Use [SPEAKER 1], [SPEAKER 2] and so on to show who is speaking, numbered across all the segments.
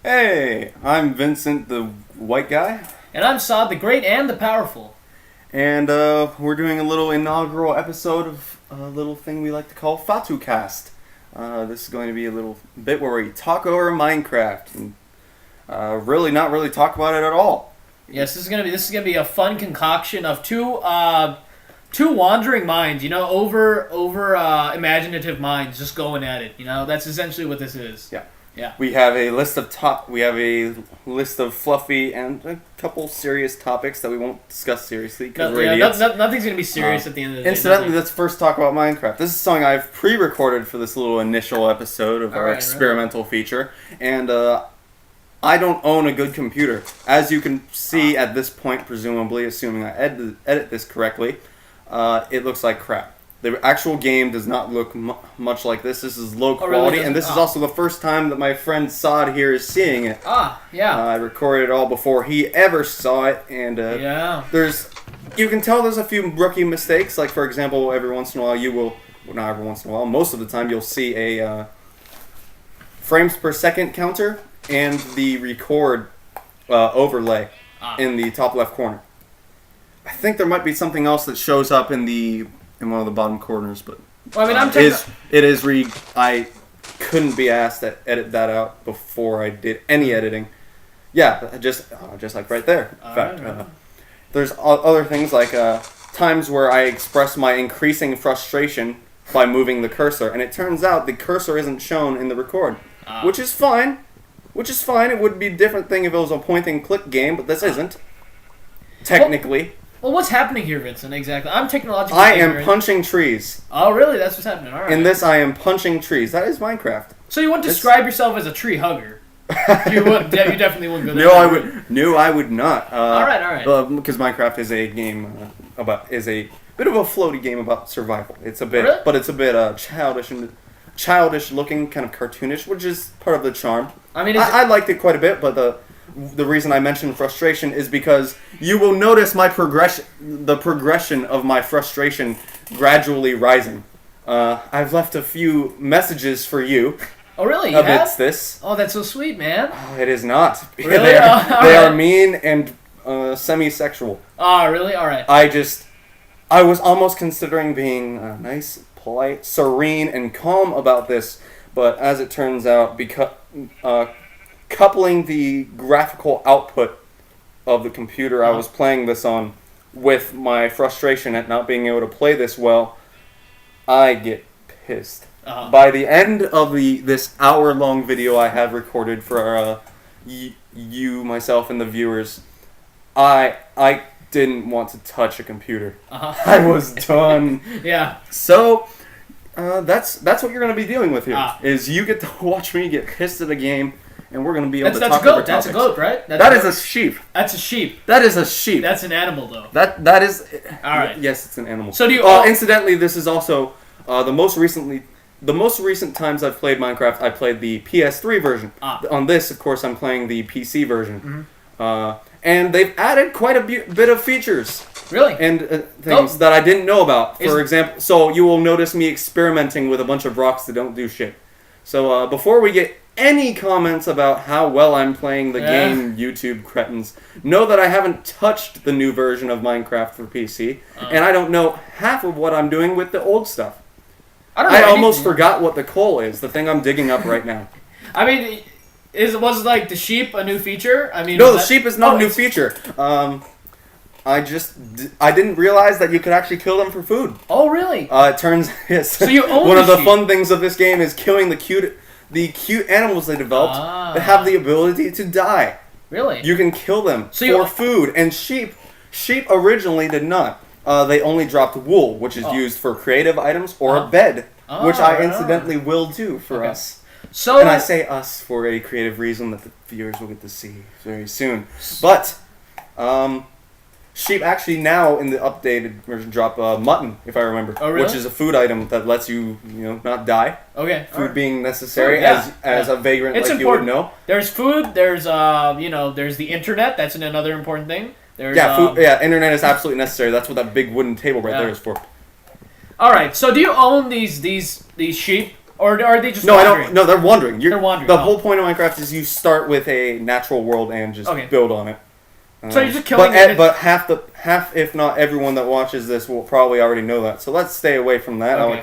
[SPEAKER 1] Hey, I'm Vincent, the white guy,
[SPEAKER 2] And I'm Saad, the great and the powerful.
[SPEAKER 1] and we're doing a little inaugural episode of a little thing we like to call Fatucast. This is going to be a little bit where we talk over Minecraft and really not really talk about it at all.
[SPEAKER 2] Yes, this is gonna be a fun concoction of two wandering minds, over imaginative minds just going at it. That's essentially what this is.
[SPEAKER 1] Yeah.
[SPEAKER 2] Yeah.
[SPEAKER 1] We have a list of fluffy and a couple serious topics that we won't discuss seriously because we're idiots.
[SPEAKER 2] Nothing's gonna be serious at the end of the day.
[SPEAKER 1] Incidentally, let's first talk about Minecraft. This is something I've pre-recorded for this little initial episode of our experimental feature, and I don't own a good computer. As you can see at this point, presumably, assuming I edit this correctly, it looks like crap. The actual game does not look much like this. This is low quality,
[SPEAKER 2] really?
[SPEAKER 1] and this is also the first time that my friend Saad here is seeing it.
[SPEAKER 2] Yeah.
[SPEAKER 1] I recorded it all before he ever saw it, and you can tell there's a few rookie mistakes. Like, for example, every once in a while not every once in a while, most of the time you'll see a frames per second counter and the record overlay in the top left corner. I think there might be something else that shows up in one of the bottom corners, but I couldn't be asked to edit that out before I did any editing. Yeah, just like right there. In fact, there's other things like times where I express my increasing frustration by moving the cursor, and it turns out the cursor isn't shown in the record, which is fine. It would be a different thing if it was a point-and-click game, but this isn't. Technically.
[SPEAKER 2] Well, what's happening here, Vincent, exactly? I'm technologically
[SPEAKER 1] ignorant.
[SPEAKER 2] ignorant.
[SPEAKER 1] Am punching trees.
[SPEAKER 2] Oh, really? That's what's happening. All right.
[SPEAKER 1] In this, I am punching trees. That is Minecraft.
[SPEAKER 2] So you wouldn't describe yourself as a tree hugger? You definitely wouldn't go there.
[SPEAKER 1] No, I would not.
[SPEAKER 2] All right.
[SPEAKER 1] Because Minecraft is a game is a bit of a floaty game about survival. It's a bit,
[SPEAKER 2] really?
[SPEAKER 1] But it's a bit childish looking, kind of cartoonish, which is part of the charm.
[SPEAKER 2] I mean,
[SPEAKER 1] I liked it quite a bit, but the reason I mentioned frustration is because you will notice the progression of my frustration gradually rising. I've left a few messages for you.
[SPEAKER 2] Oh, really?
[SPEAKER 1] Amidst this.
[SPEAKER 2] Oh, that's so sweet, man.
[SPEAKER 1] Oh, it is not.
[SPEAKER 2] Really?
[SPEAKER 1] They are mean and semi-sexual.
[SPEAKER 2] Oh, really? All right.
[SPEAKER 1] I was almost considering being nice, polite, serene, and calm about this, but as it turns out, because coupling the graphical output of the computer I was playing this on with my frustration at not being able to play this well, I get pissed. By the end of this hour-long video I have recorded for you, myself, and the viewers, I didn't want to touch a computer. I was done.
[SPEAKER 2] Yeah.
[SPEAKER 1] So that's what you're going to be dealing with here. Is you get to watch me get pissed at a game, and we're going to be able to talk over topics.
[SPEAKER 2] That's a goat, right?
[SPEAKER 1] That is a sheep.
[SPEAKER 2] That's a sheep.
[SPEAKER 1] That is a sheep.
[SPEAKER 2] That's an animal, though.
[SPEAKER 1] That is.
[SPEAKER 2] All right.
[SPEAKER 1] Yes, it's an animal.
[SPEAKER 2] So do you?
[SPEAKER 1] Incidentally, this is also the most recent times I've played Minecraft. I played the PS3 version. On this, of course, I'm playing the PC version. Mm-hmm. And they've added quite a bit of features.
[SPEAKER 2] Really?
[SPEAKER 1] And things that I didn't know about. For example, so you will notice me experimenting with a bunch of rocks that don't do shit. So before we get any comments about how well I'm playing the game, YouTube cretins, know that I haven't touched the new version of Minecraft for PC, and I don't know half of what I'm doing with the old stuff. I almost forgot what the coal is, the thing I'm digging up right now.
[SPEAKER 2] I mean, was like the sheep a new feature? I mean,
[SPEAKER 1] no, the sheep is not a new feature. I didn't realize that you could actually kill them for food.
[SPEAKER 2] Oh, really?
[SPEAKER 1] It turns yes.
[SPEAKER 2] So you own
[SPEAKER 1] one of the
[SPEAKER 2] sheep.
[SPEAKER 1] Fun things of this game is killing the cute animals they developed that have the ability to die.
[SPEAKER 2] Really?
[SPEAKER 1] You can kill them for food, and sheep originally did not. They only dropped wool, which is used for creative items, or a bed, which I incidentally will do for us. And I say us for a creative reason that the viewers will get to see very soon. But sheep actually now in the updated version drop mutton, if I remember, which is a food item that lets you not die.
[SPEAKER 2] Okay.
[SPEAKER 1] Food being necessary as a vagrant,
[SPEAKER 2] it's
[SPEAKER 1] like
[SPEAKER 2] important.
[SPEAKER 1] You would know.
[SPEAKER 2] There's food. There's there's the internet. That's another important thing. There's,
[SPEAKER 1] food. Internet is absolutely necessary. That's what that big wooden table right there is for.
[SPEAKER 2] All right. So do you own these sheep? Or are they just
[SPEAKER 1] No,
[SPEAKER 2] wandering?
[SPEAKER 1] I don't. No, they're wandering.
[SPEAKER 2] They're wandering.
[SPEAKER 1] The whole point of Minecraft is you start with a natural world and just build on it.
[SPEAKER 2] So you're just killing it.
[SPEAKER 1] But half, if not everyone that watches this will probably already know that. So let's stay away from that.
[SPEAKER 2] Okay.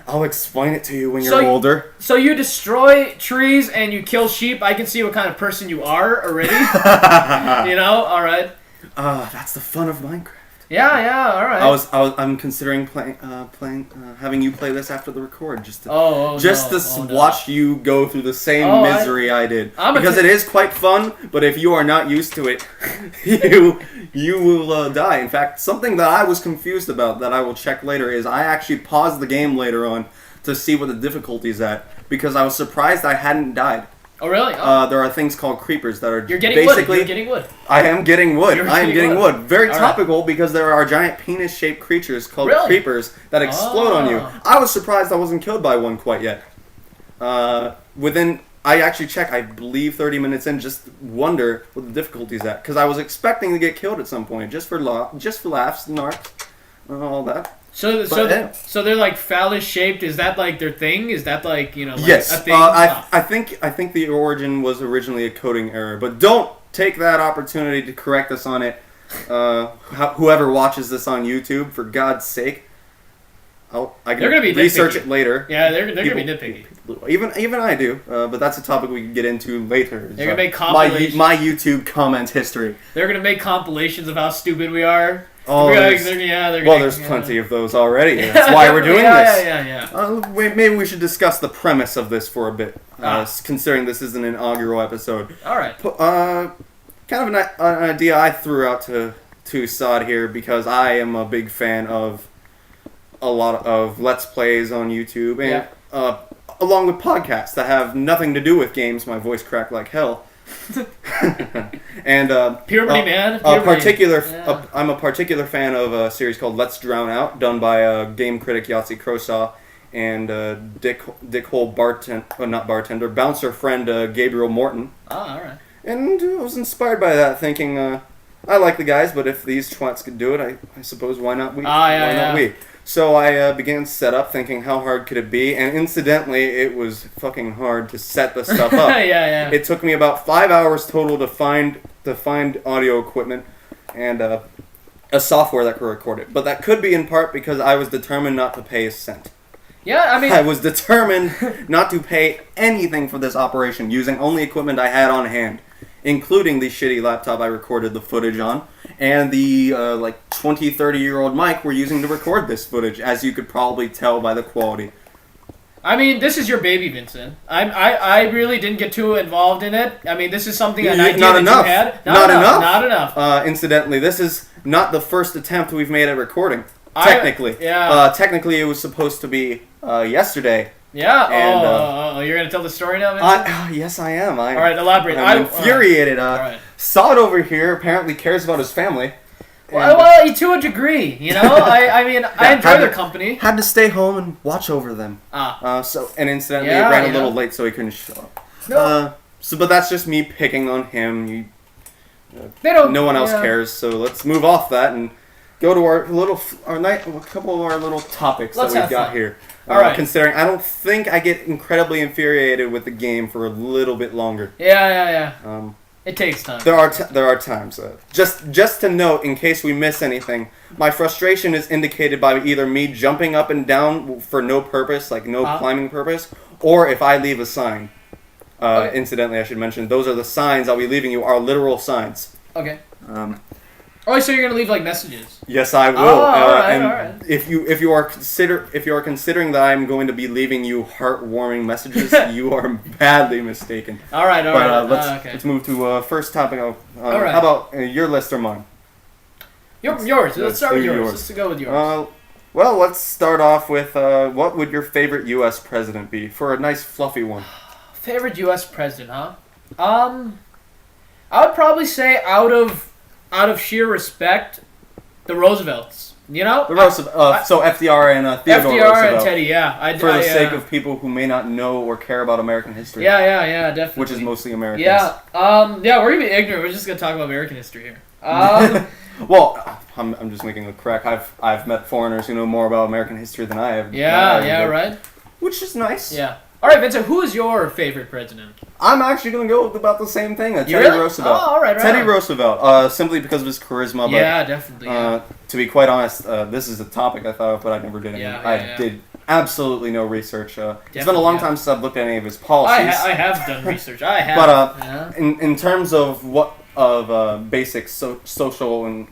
[SPEAKER 1] I'll explain it to you when you're older.
[SPEAKER 2] So you destroy trees and you kill sheep. I can see what kind of person you are already. All right.
[SPEAKER 1] That's the fun of Minecraft.
[SPEAKER 2] Yeah, all right.
[SPEAKER 1] I'm considering having you play this after the record just to
[SPEAKER 2] no.
[SPEAKER 1] watch you go through the same misery I did, because it is quite fun. But if you are not used to it, you will die. In fact, something that I was confused about that I will check later is I actually paused the game later on to see what the difficulty is at, because I was surprised I hadn't died.
[SPEAKER 2] Oh, really?
[SPEAKER 1] There are things called creepers that are
[SPEAKER 2] You're getting
[SPEAKER 1] basically...
[SPEAKER 2] wood. You're getting wood.
[SPEAKER 1] I am getting wood. I am getting wood. Very
[SPEAKER 2] all
[SPEAKER 1] topical, because there are giant penis-shaped creatures called creepers that explode on you. I was surprised I wasn't killed by one quite yet. I actually checked, I believe 30 minutes in, just wonder what the difficulty is at. Because I was expecting to get killed at some point, just for laughs and arts, all that.
[SPEAKER 2] So they're like phallus shaped. Is that like their thing? Is that like
[SPEAKER 1] yes?
[SPEAKER 2] A thing?
[SPEAKER 1] I think the origin was originally a coding error, but don't take that opportunity to correct us on it. Whoever watches this on YouTube, for God's sake, they're
[SPEAKER 2] gonna be
[SPEAKER 1] research
[SPEAKER 2] nitpicky.
[SPEAKER 1] it later.
[SPEAKER 2] Yeah, they're gonna be nitpicky.
[SPEAKER 1] Even I do, but that's a topic we can get into later.
[SPEAKER 2] They're gonna make compilations.
[SPEAKER 1] My YouTube comment history.
[SPEAKER 2] They're gonna make compilations of how stupid we are.
[SPEAKER 1] Oh, there's plenty of those already. That's why we're doing this.
[SPEAKER 2] Yeah.
[SPEAKER 1] Maybe we should discuss the premise of this for a bit, considering this is an inaugural episode.
[SPEAKER 2] All right.
[SPEAKER 1] Kind of an idea I threw out to Saad here, because I am a big fan of a lot of Let's Plays on YouTube, and along with podcasts that have nothing to do with games. My voice cracked like hell. And
[SPEAKER 2] puberty, man.
[SPEAKER 1] I'm a particular fan of a series called Let's Drown Out, done by game critic Yahtzee Crosaw and Dick Hole bouncer friend Gabriel Morton.
[SPEAKER 2] All right.
[SPEAKER 1] And I was inspired by that, thinking I like the guys, but if these twats could do it, I suppose why not we? Why not we? So I began setup, thinking how hard could it be, and incidentally, it was fucking hard to set the stuff up.
[SPEAKER 2] Yeah.
[SPEAKER 1] It took me about 5 hours total to find audio equipment and a software that could record it. But that could be in part because I was determined not to pay a cent.
[SPEAKER 2] Yeah, I mean...
[SPEAKER 1] I was determined not to pay anything for this operation, using only equipment I had on hand, including the shitty laptop I recorded the footage on, and the 20, 30-year-old mic we're using to record this footage, as you could probably tell by the quality.
[SPEAKER 2] I mean, this is your baby, Vincent. I really didn't get too involved in it. I mean, this is something you had. Not enough.
[SPEAKER 1] Incidentally, this is not the first attempt we've made at recording. Technically. Technically, it was supposed to be yesterday.
[SPEAKER 2] Yeah. And, you're gonna tell the story now, Vincent?
[SPEAKER 1] Yes, I am.
[SPEAKER 2] All right, elaborate.
[SPEAKER 1] I'm infuriated.
[SPEAKER 2] Right.
[SPEAKER 1] Saad over here apparently cares about his family.
[SPEAKER 2] Well, to a degree, I mean, I enjoy their company.
[SPEAKER 1] Had to stay home and watch over them. And incidentally, it ran a little late, so he couldn't show up. No. But that's just me picking on him. No one else cares. So let's move off that and go to a couple of our little topics that we've got here.
[SPEAKER 2] All right.
[SPEAKER 1] Considering I don't think I get incredibly infuriated with the game for a little bit longer.
[SPEAKER 2] Yeah. It takes time.
[SPEAKER 1] There are times. Just to note, in case we miss anything, my frustration is indicated by either me jumping up and down for no purpose, like no climbing purpose, or if I leave a sign. Incidentally, I should mention, those are the signs I'll be leaving you, are literal signs.
[SPEAKER 2] Okay. So you're gonna leave like messages?
[SPEAKER 1] Yes, I will.
[SPEAKER 2] All right.
[SPEAKER 1] If you are considering that I'm going to be leaving you heartwarming messages, you are badly mistaken.
[SPEAKER 2] All right.
[SPEAKER 1] Let's move to first topic. All right. How about your list or mine?
[SPEAKER 2] Yours. Let's start with yours. Let's go with yours.
[SPEAKER 1] Well, let's start off with what would your favorite U.S. president be, for a nice fluffy one?
[SPEAKER 2] Favorite U.S. president, huh? I would probably say out of sheer respect, the Roosevelts. The
[SPEAKER 1] Roosevelts. So FDR and Theodore
[SPEAKER 2] FDR
[SPEAKER 1] Roosevelt.
[SPEAKER 2] and Teddy, yeah.
[SPEAKER 1] For the sake of people who may not know or care about American history.
[SPEAKER 2] Yeah, definitely.
[SPEAKER 1] Which is mostly Americans.
[SPEAKER 2] Yeah, we're gonna be ignorant. We're just gonna talk about American history here.
[SPEAKER 1] Well, I'm just making a crack. I've met foreigners who know more about American history than I have.
[SPEAKER 2] Yeah, right.
[SPEAKER 1] which is nice.
[SPEAKER 2] Yeah. All right, Vincent, who is your favorite president?
[SPEAKER 1] I'm actually going to go with about the same thing. Teddy
[SPEAKER 2] really?
[SPEAKER 1] Roosevelt.
[SPEAKER 2] Oh, all right,
[SPEAKER 1] Teddy Roosevelt, simply because of his charisma. But,
[SPEAKER 2] Yeah, definitely. Yeah.
[SPEAKER 1] to be quite honest, this is a topic I thought of, but I never did any. I did absolutely no research. It's been a long time since I've looked at any of his policies.
[SPEAKER 2] I have done research. I have.
[SPEAKER 1] But in terms of basic social and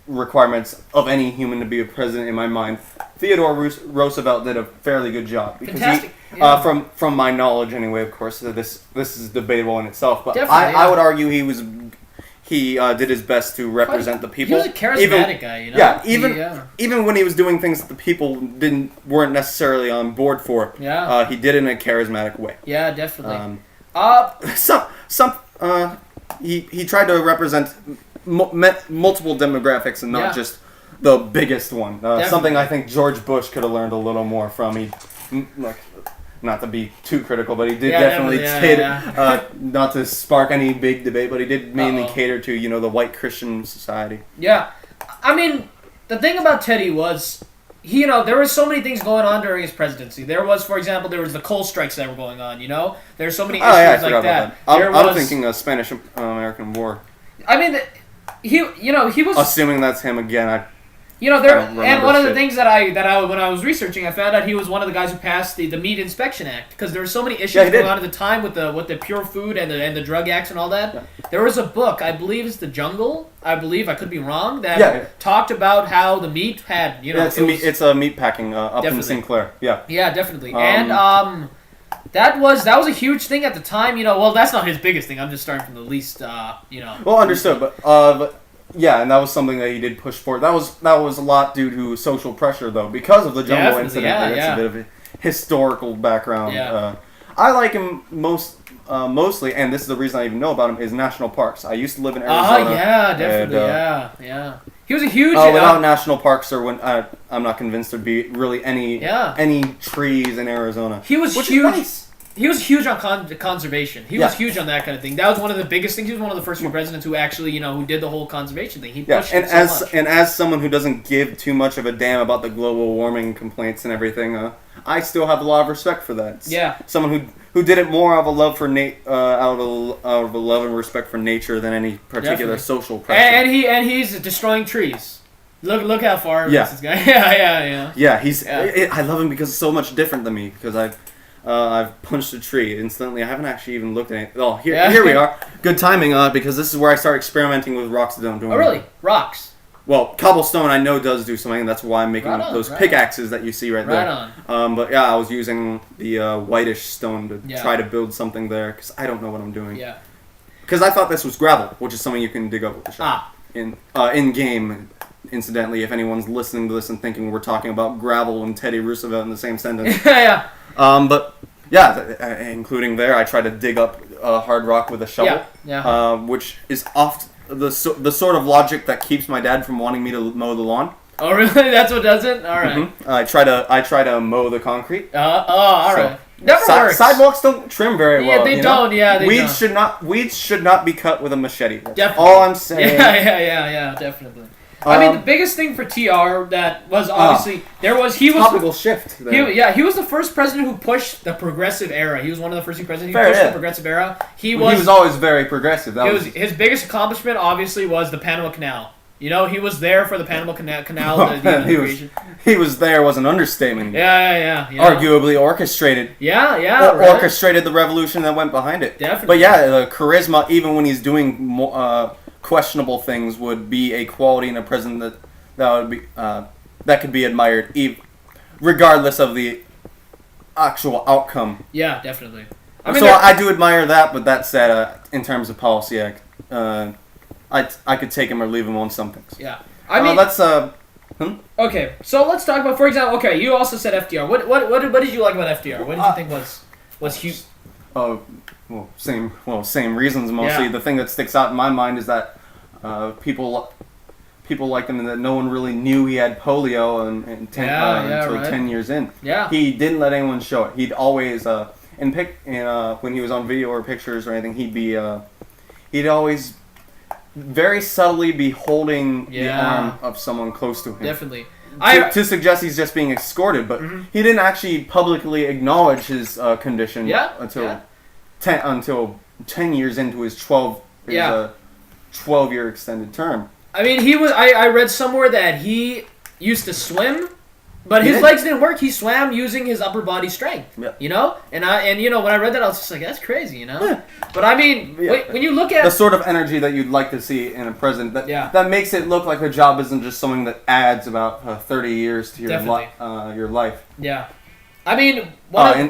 [SPEAKER 1] requirements of any human to be a president, in my mind, Theodore Roosevelt did a fairly good job. Because
[SPEAKER 2] Fantastic.
[SPEAKER 1] From my knowledge, anyway, of course, this is debatable in itself. But
[SPEAKER 2] I
[SPEAKER 1] would argue he did his best to represent the people.
[SPEAKER 2] He was a charismatic guy, you know.
[SPEAKER 1] Yeah, even when he was doing things that the people weren't necessarily on board for.
[SPEAKER 2] Yeah.
[SPEAKER 1] He did it in a charismatic way.
[SPEAKER 2] Yeah, definitely.
[SPEAKER 1] He tried to represent multiple demographics and not just the biggest one. Something I think George Bush could have learned a little more from. Not to be too critical, but he did not to spark any big debate, but he did mainly cater to, the white Christian society.
[SPEAKER 2] Yeah. I mean, the thing about Teddy was, there were so many things going on during his presidency. There was, for example, there was the coal strikes that were going on, There's so many issues like that.
[SPEAKER 1] I'm thinking Spanish-American War.
[SPEAKER 2] I mean, he was...
[SPEAKER 1] Assuming that's him again,
[SPEAKER 2] and one of the things that I when I was researching, I found out he was one of the guys who passed the Meat Inspection Act, because there were so many issues going on at the time with the pure food and the drug acts and all that. Yeah. There was a book, I believe it's The Jungle. I could be wrong. That talked about how the meat had
[SPEAKER 1] it's a meat packing up in Sinclair. Yeah.
[SPEAKER 2] Yeah, definitely. And that was a huge thing at the time. Well, that's not his biggest thing. I'm just starting from the least.
[SPEAKER 1] Well, understood, but. Yeah, and that was something that he did push for. That was a lot due to social pressure, though, because of the jungle incident. It's a bit of a historical background.
[SPEAKER 2] Yeah.
[SPEAKER 1] I like him mostly, and this is the reason I even know about him, is national parks. I used to live in Arizona.
[SPEAKER 2] Yeah, definitely. Yeah. He was a huge.
[SPEAKER 1] Without national parks, I'm not convinced there'd be really any trees in Arizona.
[SPEAKER 2] He was
[SPEAKER 1] huge.
[SPEAKER 2] Nice. He was huge on conservation. He was huge on that kind of thing. That was one of the biggest things. He was one of the first few presidents who actually, who did the whole conservation thing. He pushed it so much.
[SPEAKER 1] And as someone who doesn't give too much of a damn about the global warming complaints and everything, I still have a lot of respect for that. Someone who did it more out of a love for out of a love and respect for nature than any particular social pressure.
[SPEAKER 2] And he's destroying trees. Look how far this guy. Yeah.
[SPEAKER 1] I love him because it's so much different than me, because I've punched a tree instantly. I haven't actually even looked at it. Oh, here we are. Good timing, because this is where I start experimenting with rocks that don't do anything.
[SPEAKER 2] Oh, really? Rocks?
[SPEAKER 1] Well, cobblestone I know does do something, and that's why I'm making those pickaxes that you see right there.
[SPEAKER 2] Right on.
[SPEAKER 1] But yeah, I was using the whitish stone to try to build something there, because I don't know what I'm doing.
[SPEAKER 2] Yeah.
[SPEAKER 1] Because I thought this was gravel, which is something you can dig up with the shovel. In game. Incidentally, if anyone's listening to this and thinking we're talking about gravel and Teddy Roosevelt in the same sentence.
[SPEAKER 2] Yeah.
[SPEAKER 1] But yeah, including there, I try to dig up hard rock with a shovel. Which is oft the sort of logic that keeps my dad from wanting me to mow the lawn.
[SPEAKER 2] Oh, really? That's what does it? All right.
[SPEAKER 1] Mm-hmm. I try to mow the concrete.
[SPEAKER 2] All right. Never works.
[SPEAKER 1] Sidewalks don't trim very well.
[SPEAKER 2] They don't. Yeah,
[SPEAKER 1] Weeds should not be cut with a machete. That's
[SPEAKER 2] definitely.
[SPEAKER 1] all I'm saying.
[SPEAKER 2] Yeah, definitely. I mean, the biggest thing for TR that was obviously he was
[SPEAKER 1] topical shift.
[SPEAKER 2] He was the first president who pushed the progressive era. He was one of the first presidents who pushed the progressive era. He was always
[SPEAKER 1] very progressive.
[SPEAKER 2] His biggest accomplishment, obviously, was the Panama Canal. He was there for the Panama Canal.
[SPEAKER 1] He was there was an understatement.
[SPEAKER 2] Yeah.
[SPEAKER 1] Arguably orchestrated. Orchestrated the revolution that went behind it.
[SPEAKER 2] Definitely.
[SPEAKER 1] But yeah, the charisma, even when he's doing more, questionable things, would be a quality in a president that could be admired, regardless of the actual outcome.
[SPEAKER 2] Yeah, definitely.
[SPEAKER 1] I do admire that, but that said, in terms of policy, I could take him or leave him on some things.
[SPEAKER 2] Yeah,
[SPEAKER 1] let's.
[SPEAKER 2] Okay, so let's talk about, for example. Okay, you also said FDR. What did you like about FDR? What did you think was huge?
[SPEAKER 1] Same reasons mostly. Yeah. The thing that sticks out in my mind is that people like him, and that no one really knew he had polio until 10 years in.
[SPEAKER 2] Yeah.
[SPEAKER 1] He didn't let anyone show it. He'd always when he was on video or pictures or anything, he'd always very subtly be holding the arm of someone close to him.
[SPEAKER 2] Definitely.
[SPEAKER 1] to suggest he's just being escorted, but he didn't actually publicly acknowledge his condition until 10 years into his 12-year extended term.
[SPEAKER 2] I mean, he was. I read somewhere that he used to swim, but his legs didn't work. He swam using his upper body strength. Yeah. You know, and when I read that, I was just like, that's crazy, you know. Yeah. But I mean, when you look at
[SPEAKER 1] the sort of energy that you'd like to see in a president, that makes it look like a job isn't just something that adds about 30 years to your life.
[SPEAKER 2] Yeah. I mean,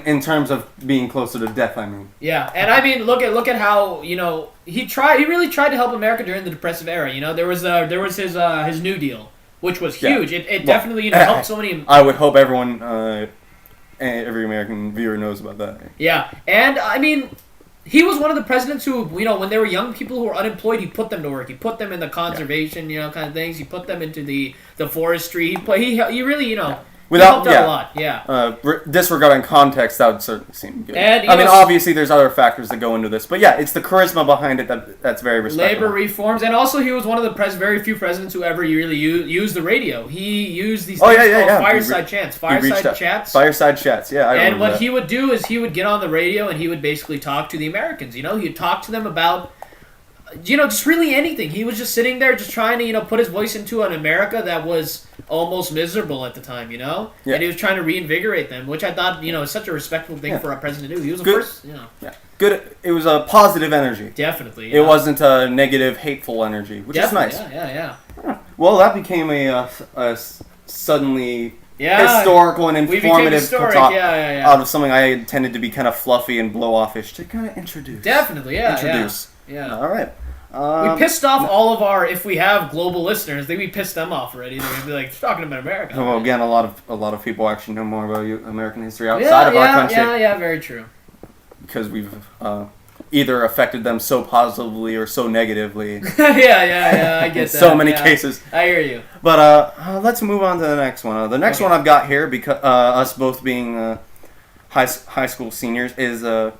[SPEAKER 1] in terms of being closer to death, I mean.
[SPEAKER 2] Yeah, and I mean, look at how he really tried to help America during the Depressive era. You know, there was his New Deal, which was huge. It definitely helped so many.
[SPEAKER 1] I would hope every American viewer knows about that.
[SPEAKER 2] Yeah, and I mean, he was one of the presidents who, when there were young people who were unemployed, he put them to work. He put them in the conservation, kind of things. He put them into the forestry. He really,
[SPEAKER 1] Without
[SPEAKER 2] a lot,
[SPEAKER 1] disregarding context, that would certainly seem good.
[SPEAKER 2] And,
[SPEAKER 1] obviously, there's other factors that go into this, but it's the charisma behind it that's very respectable.
[SPEAKER 2] Labor reforms, and also he was one of the very few presidents who ever really used the radio. He used these things called fireside chats.
[SPEAKER 1] Fireside chats, yeah.
[SPEAKER 2] And what he would do is he would get on the radio and he would basically talk to the Americans. He'd talk to them about just really anything. He was just sitting there just trying to, put his voice into an America that was almost miserable at the time, Yeah. And he was trying to reinvigorate them, which I thought, is such a respectful thing for a president to do. He was the first,
[SPEAKER 1] Yeah. Good. It was a positive energy.
[SPEAKER 2] Definitely.
[SPEAKER 1] It wasn't a negative, hateful energy, which is nice.
[SPEAKER 2] Yeah.
[SPEAKER 1] Well, that became a suddenly historical and informative talk out of something I intended to be kind of fluffy and blow-offish to kind of introduce.
[SPEAKER 2] Definitely,
[SPEAKER 1] Yeah. All right.
[SPEAKER 2] We pissed off all of if we have global listeners, we pissed them off already. They're gonna be like, talking about America.
[SPEAKER 1] Well, again, a lot of people actually know more about American history outside of our country.
[SPEAKER 2] Yeah, very true.
[SPEAKER 1] Because we've either affected them so positively or so negatively.
[SPEAKER 2] I get that.
[SPEAKER 1] So many cases.
[SPEAKER 2] I hear you.
[SPEAKER 1] But let's move on to the next one. The next one I've got here, because us both being high school seniors, is that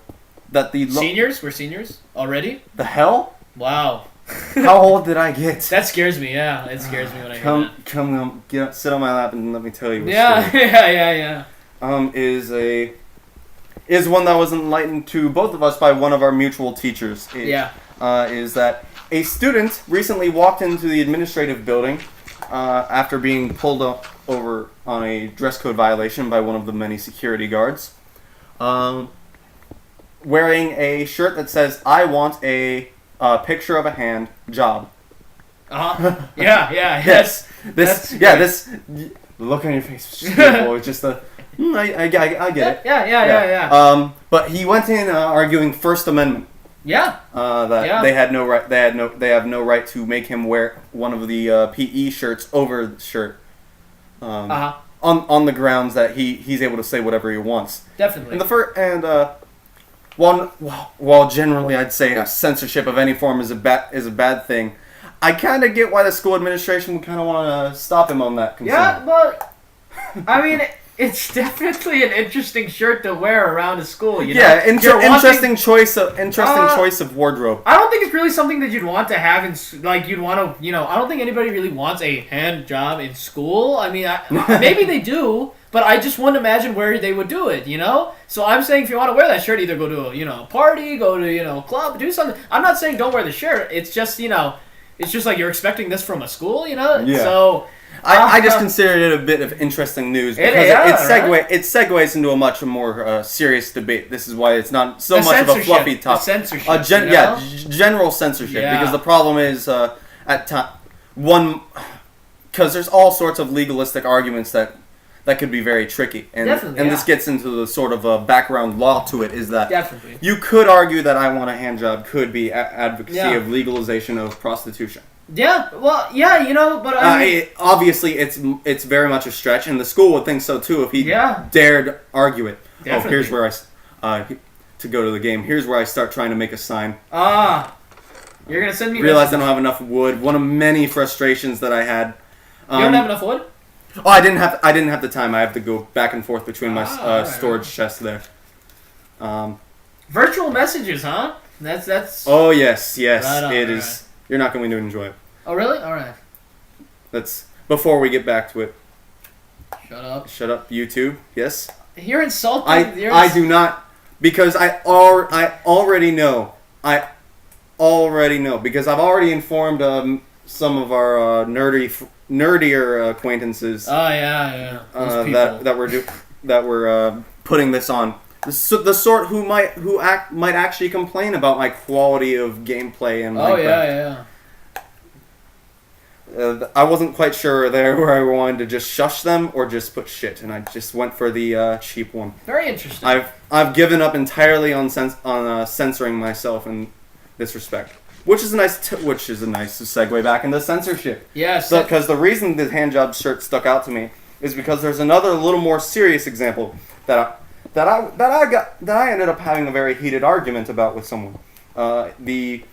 [SPEAKER 1] the
[SPEAKER 2] seniors? We're seniors already?
[SPEAKER 1] The hell?
[SPEAKER 2] Wow.
[SPEAKER 1] How old did I get?
[SPEAKER 2] That scares me. Yeah, it scares me when I hear that.
[SPEAKER 1] Come, sit on my lap and let me tell you.
[SPEAKER 2] Yeah.
[SPEAKER 1] Is one that was enlightened to both of us by one of our mutual teachers. Is that a student recently walked into the administrative building after being pulled over on a dress code violation by one of the many security guards, wearing a shirt that says, "I want a picture of a hand job."
[SPEAKER 2] Yes.
[SPEAKER 1] This look on your face was beautiful. It's just I get it.
[SPEAKER 2] Yeah.
[SPEAKER 1] But he went in arguing First Amendment. That they had no right. They have no right to make him wear one of the PE shirts over the shirt. On the grounds that he's able to say whatever he wants.
[SPEAKER 2] Definitely.
[SPEAKER 1] While generally I'd say censorship of any form is a bad thing, I kind of get why the school administration would kind of want to stop him on that concern.
[SPEAKER 2] Yeah, but I mean, it's definitely an interesting shirt to wear around a school.
[SPEAKER 1] Interesting choice of wardrobe.
[SPEAKER 2] I don't think it's really something that you'd want to have you'd want to. I don't think anybody really wants a hand job in school. I mean, maybe they do. But I just wouldn't imagine where they would do it, So I'm saying if you want to wear that shirt, either go to a party, go to a club, do something. I'm not saying don't wear the shirt. It's just it's just like you're expecting this from a school, Yeah. So
[SPEAKER 1] I just considered it a bit of interesting news because it segues into a much more serious debate. This is why it's not so much of a fluffy topic.
[SPEAKER 2] Censorship.
[SPEAKER 1] General censorship. Yeah. Because the problem is because there's all sorts of legalistic arguments that could be very tricky. And this gets into the sort of background law to it, is that you could argue that I want a hand job could be advocacy of legalization of prostitution.
[SPEAKER 2] Yeah, well, but
[SPEAKER 1] obviously it's very much a stretch, and the school would think so too if he dared argue it. Definitely. Oh, here's where to go to the game. Here's where I start trying to make a sign.
[SPEAKER 2] You're gonna send me.
[SPEAKER 1] Realized I don't have enough wood. One of many frustrations that I had.
[SPEAKER 2] You don't have enough wood?
[SPEAKER 1] Oh, I didn't have the time. I have to go back and forth between my storage chest there.
[SPEAKER 2] Virtual messages, huh? That's.
[SPEAKER 1] Oh yes, right it is. Right. You're not going to enjoy it.
[SPEAKER 2] Oh really? All right.
[SPEAKER 1] Before we get back to it. Shut up, YouTube. Yes.
[SPEAKER 2] You're insulting.
[SPEAKER 1] I do not, because I already know. Because I've already informed some of our nerdier acquaintances.
[SPEAKER 2] Oh yeah.
[SPEAKER 1] That we're putting this on. The sort who might actually complain about my quality of gameplay and Minecraft.
[SPEAKER 2] Yeah.
[SPEAKER 1] I wasn't quite sure there where I wanted to just shush them or just put shit, and I just went for the cheap one.
[SPEAKER 2] Very interesting.
[SPEAKER 1] I've given up entirely on censoring myself in this respect, which is a nice segue back into censorship.
[SPEAKER 2] Yes.
[SPEAKER 1] Because the reason the handjob shirt stuck out to me is because there's another little more serious example that I ended up having a very heated argument about with someone. The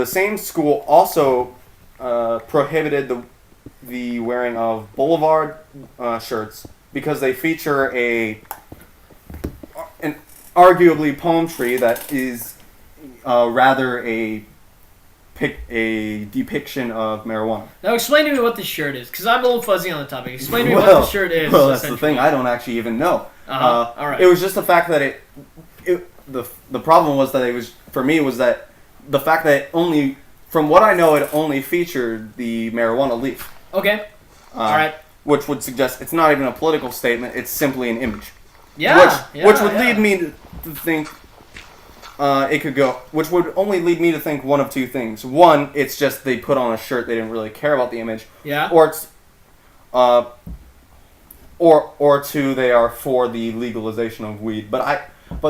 [SPEAKER 1] same school also prohibited the wearing of boulevard shirts because they feature an arguably palm tree that is rather a depiction of marijuana.
[SPEAKER 2] Now explain to me what this shirt is, because I'm a little fuzzy on the topic. Explain to me what the shirt is.
[SPEAKER 1] Well, that's the thing. I don't actually even know.
[SPEAKER 2] All right.
[SPEAKER 1] It was just the fact that the problem was that it was, for me, was that the fact that it only, from what I know, it only featured the marijuana leaf.
[SPEAKER 2] Okay. All right.
[SPEAKER 1] Which would suggest it's not even a political statement, it's simply an image.
[SPEAKER 2] Yeah.
[SPEAKER 1] Which would lead me to think which would only lead me to think one of two things. One, it's just they put on a shirt, they didn't really care about the image.
[SPEAKER 2] Yeah.
[SPEAKER 1] Or it's or two, they are for the legalization of weed. But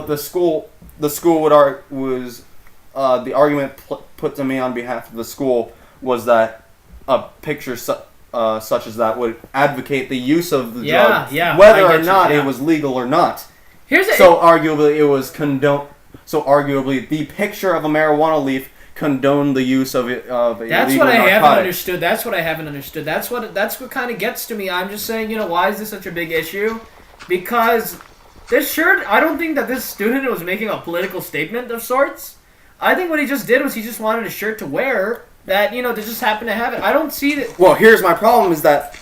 [SPEAKER 1] the school was the argument put to me on behalf of the school was that a picture such as that would advocate the use of the drug, whether or not it was legal or not. Arguably, it was condoned. So arguably, the picture of a marijuana leaf condoned the use of it of a legal narcotic.
[SPEAKER 2] That's what I haven't understood. That's what kind of gets to me. I'm just saying, why is this such a big issue? Because this shirt, I don't think that this student was making a political statement of sorts. I think what he just did was he just wanted a shirt to wear that, they just happened to have it. I don't see that.
[SPEAKER 1] Well, here's my problem is that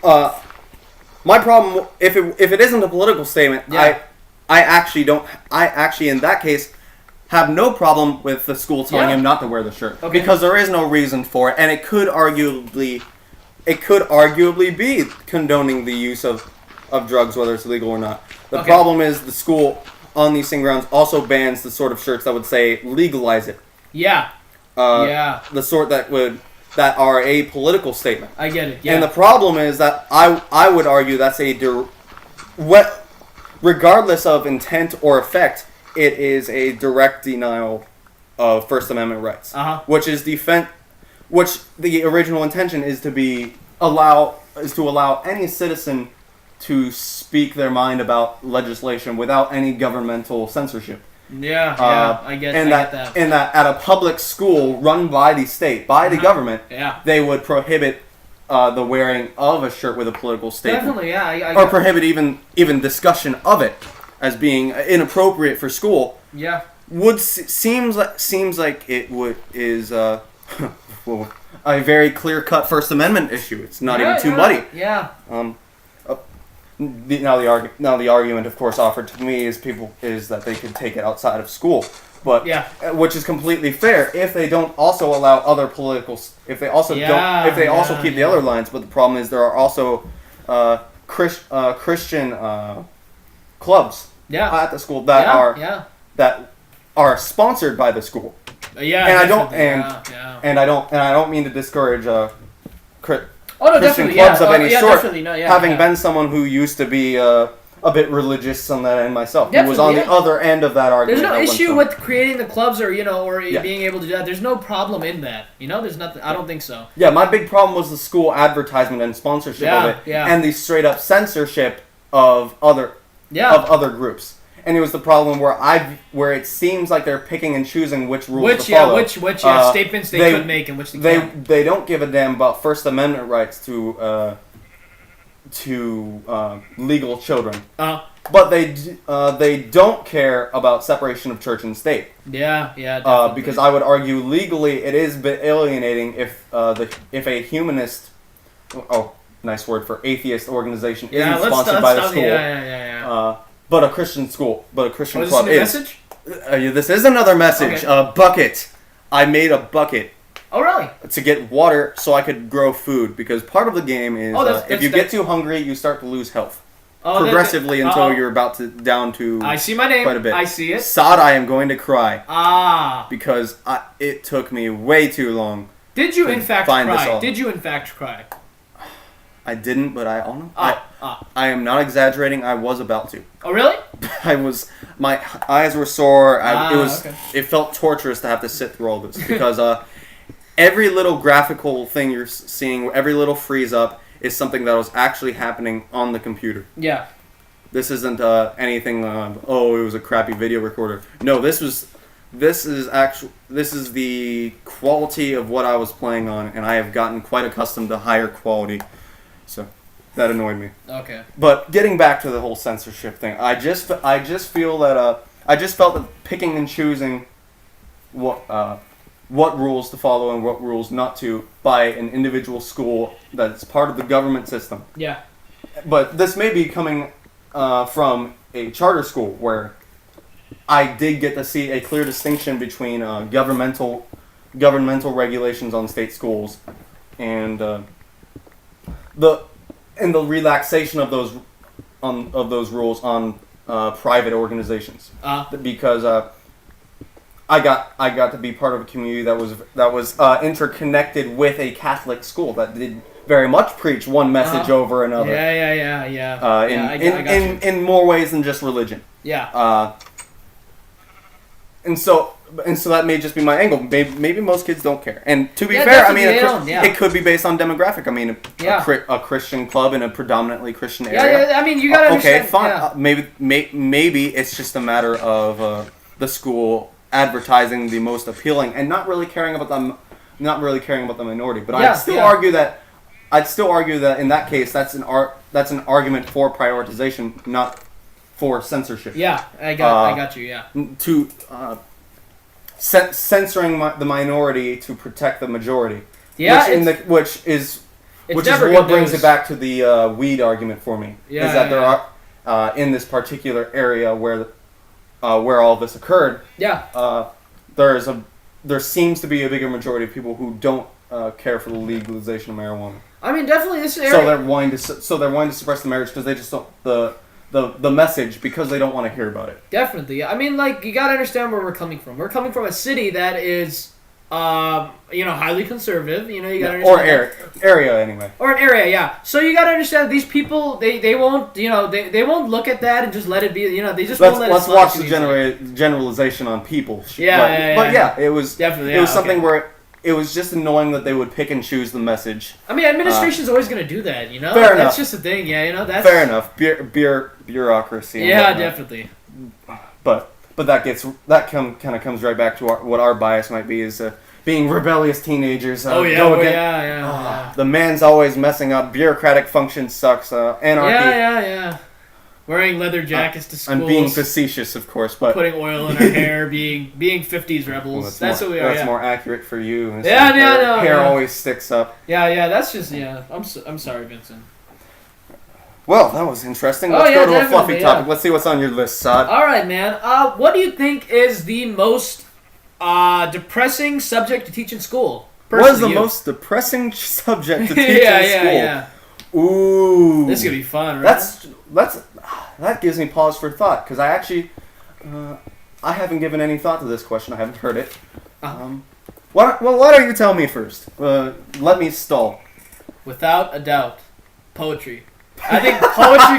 [SPEAKER 1] my problem, if it isn't a political statement, I actually in that case have no problem with the school telling him not to wear the shirt because there is no reason for it, and it could arguably be condoning the use of drugs, whether it's legal or not. The problem is the school on these same grounds also bans the sort of shirts that would say legalize it. The sort that are a political statement.
[SPEAKER 2] I get it. Yeah.
[SPEAKER 1] And the problem is that I would argue that's regardless of intent or effect, it is a direct denial of First Amendment rights, which the original intention is to allow any citizen to speak their mind about legislation without any governmental censorship.
[SPEAKER 2] I get that.
[SPEAKER 1] And that at a public school run by the state, by the government, they would prohibit the wearing of a shirt with a political statement.
[SPEAKER 2] Definitely,
[SPEAKER 1] or prohibit even discussion of it as being inappropriate for school. Seems like it is a very clear-cut First Amendment issue. It's not even too muddy. Now the argument, of course, offered to me is that they could take it outside of school, but which is completely fair if they don't also allow other politicals. If they also keep the other lines. But the problem is there are also Christian clubs at the school that are sponsored by the school. I don't mean to discourage Christian clubs of any sort. Having been someone who used to be a bit religious on that end myself, who was on the other end of that argument.
[SPEAKER 2] There's no issue with creating the clubs or being able to do that. There's no problem in that. There's nothing. I don't think so.
[SPEAKER 1] Yeah, my big problem was the school advertisement and sponsorship of it, and the straight up censorship of other groups. And it was the problem where it seems like they're picking and choosing which rules to follow.
[SPEAKER 2] Which statements they could make and which they can't.
[SPEAKER 1] They don't give a damn about First Amendment rights to legal children. But they don't care about separation of church and state. Because I would argue legally it is a bit alienating if a humanist. nice word for atheist organization,
[SPEAKER 2] Yeah,
[SPEAKER 1] isn't sponsored by the school.
[SPEAKER 2] Yeah.
[SPEAKER 1] But a Christian school, but a Christian club
[SPEAKER 2] is.
[SPEAKER 1] Message? This is another message.
[SPEAKER 2] Okay.
[SPEAKER 1] A bucket. I made a bucket.
[SPEAKER 2] Oh, really?
[SPEAKER 1] To get water so I could grow food, because part of the game is if you get too hungry, you start to lose health. Progressively until you're about to down to
[SPEAKER 2] I see my name.
[SPEAKER 1] Quite a bit.
[SPEAKER 2] I see it.
[SPEAKER 1] Saad, I am going to cry.
[SPEAKER 2] Because
[SPEAKER 1] it took me way too long.
[SPEAKER 2] Did you in fact cry? Did you in fact cry?
[SPEAKER 1] I didn't, but I am not exaggerating. I was about to.
[SPEAKER 2] Oh, really?
[SPEAKER 1] My eyes were sore.
[SPEAKER 2] Okay.
[SPEAKER 1] It felt torturous to have to sit through all this because every little graphical thing you're seeing, every little freeze up is something that was actually happening on the computer.
[SPEAKER 2] Yeah.
[SPEAKER 1] This isn't anything. It was a crappy video recorder. No, this is the quality of what I was playing on, and I have gotten quite accustomed to higher quality. So that annoyed me.
[SPEAKER 2] Okay.
[SPEAKER 1] But getting back to the whole censorship thing, I just feel that I just felt that picking and choosing what rules to follow and what rules not to by an individual school that's part of the government system.
[SPEAKER 2] Yeah.
[SPEAKER 1] But this may be coming from a charter school where I did get to see a clear distinction between governmental regulations on state schools and the relaxation of those rules on private organizations. Because I got to be part of a community that was interconnected with a Catholic school that did very much preach one message over another.
[SPEAKER 2] Yeah.
[SPEAKER 1] In more ways than just religion.
[SPEAKER 2] Yeah.
[SPEAKER 1] And so that may just be my angle. Maybe most kids don't care. And to be fair, I mean, it could be based on demographic. I mean, a Christian club in a predominantly Christian area.
[SPEAKER 2] Yeah. I mean, you gotta understand.
[SPEAKER 1] Okay, fine. Maybe it's just a matter of the school advertising the most appealing and not really caring about the minority. But I'd still argue that in that case, that's an argument for prioritization, not for censorship.
[SPEAKER 2] Yeah, I got you. Yeah.
[SPEAKER 1] To censoring the minority to protect the majority.
[SPEAKER 2] Yeah.
[SPEAKER 1] Which is what brings it back to the weed argument for me.
[SPEAKER 2] Yeah.
[SPEAKER 1] Is that there are in this particular area where all this occurred.
[SPEAKER 2] Yeah.
[SPEAKER 1] There seems to be a bigger majority of people who don't care for the legalization of marijuana.
[SPEAKER 2] I mean, definitely this area.
[SPEAKER 1] So they're wanting to suppress the marriage because they just don't the message because they don't want to hear about it.
[SPEAKER 2] Definitely. I mean, like, you gotta understand where we're coming from. We're coming from a city that is, highly conservative. You gotta understand.
[SPEAKER 1] Or area anyway.
[SPEAKER 2] Or an area, yeah. So you gotta understand these people. They won't. They won't look at that and just let it be. They just won't let it slide.
[SPEAKER 1] Let's watch the generalization on people. But it was definitely. It was something where. It was just annoying that they would pick and choose the message.
[SPEAKER 2] I mean, administration's always going to do that,
[SPEAKER 1] Fair
[SPEAKER 2] enough. That's just the thing, that's...
[SPEAKER 1] Fair enough. Bureaucracy.
[SPEAKER 2] Yeah, definitely.
[SPEAKER 1] But that kind of comes right back to what our bias might be, is being rebellious teenagers. The man's always messing up. Bureaucratic function sucks. Anarchy.
[SPEAKER 2] Yeah. Wearing leather jackets to school.
[SPEAKER 1] I'm being facetious, of course, but
[SPEAKER 2] putting oil in our hair, being 50s rebels.
[SPEAKER 1] Well,
[SPEAKER 2] that's what we are.
[SPEAKER 1] That's more accurate for you.
[SPEAKER 2] Hair
[SPEAKER 1] always sticks up.
[SPEAKER 2] Yeah. That's just I'm sorry, Vincent.
[SPEAKER 1] Well, that was interesting. Let's go to a fluffy topic. Let's see what's on your list, Saad.
[SPEAKER 2] All right, man. What do you think is the most depressing subject to teach in school?
[SPEAKER 1] What is the most depressing subject to teach in school?
[SPEAKER 2] Yeah.
[SPEAKER 1] Ooh.
[SPEAKER 2] This is gonna be fun, right?
[SPEAKER 1] That gives me pause for thought, because I actually, I haven't given any thought to this question. I haven't heard it. Why don't you tell me first? Let me stall.
[SPEAKER 2] Without a doubt, poetry. I think poetry.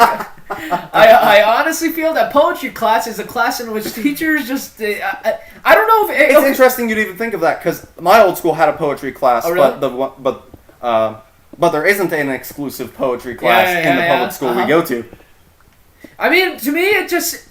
[SPEAKER 2] I honestly feel that poetry class is a class in which teachers just. I don't know if
[SPEAKER 1] it's interesting you'd even think of that, because my old school had a poetry class, but there isn't an exclusive poetry class in the public school we go to.
[SPEAKER 2] I mean, to me, it just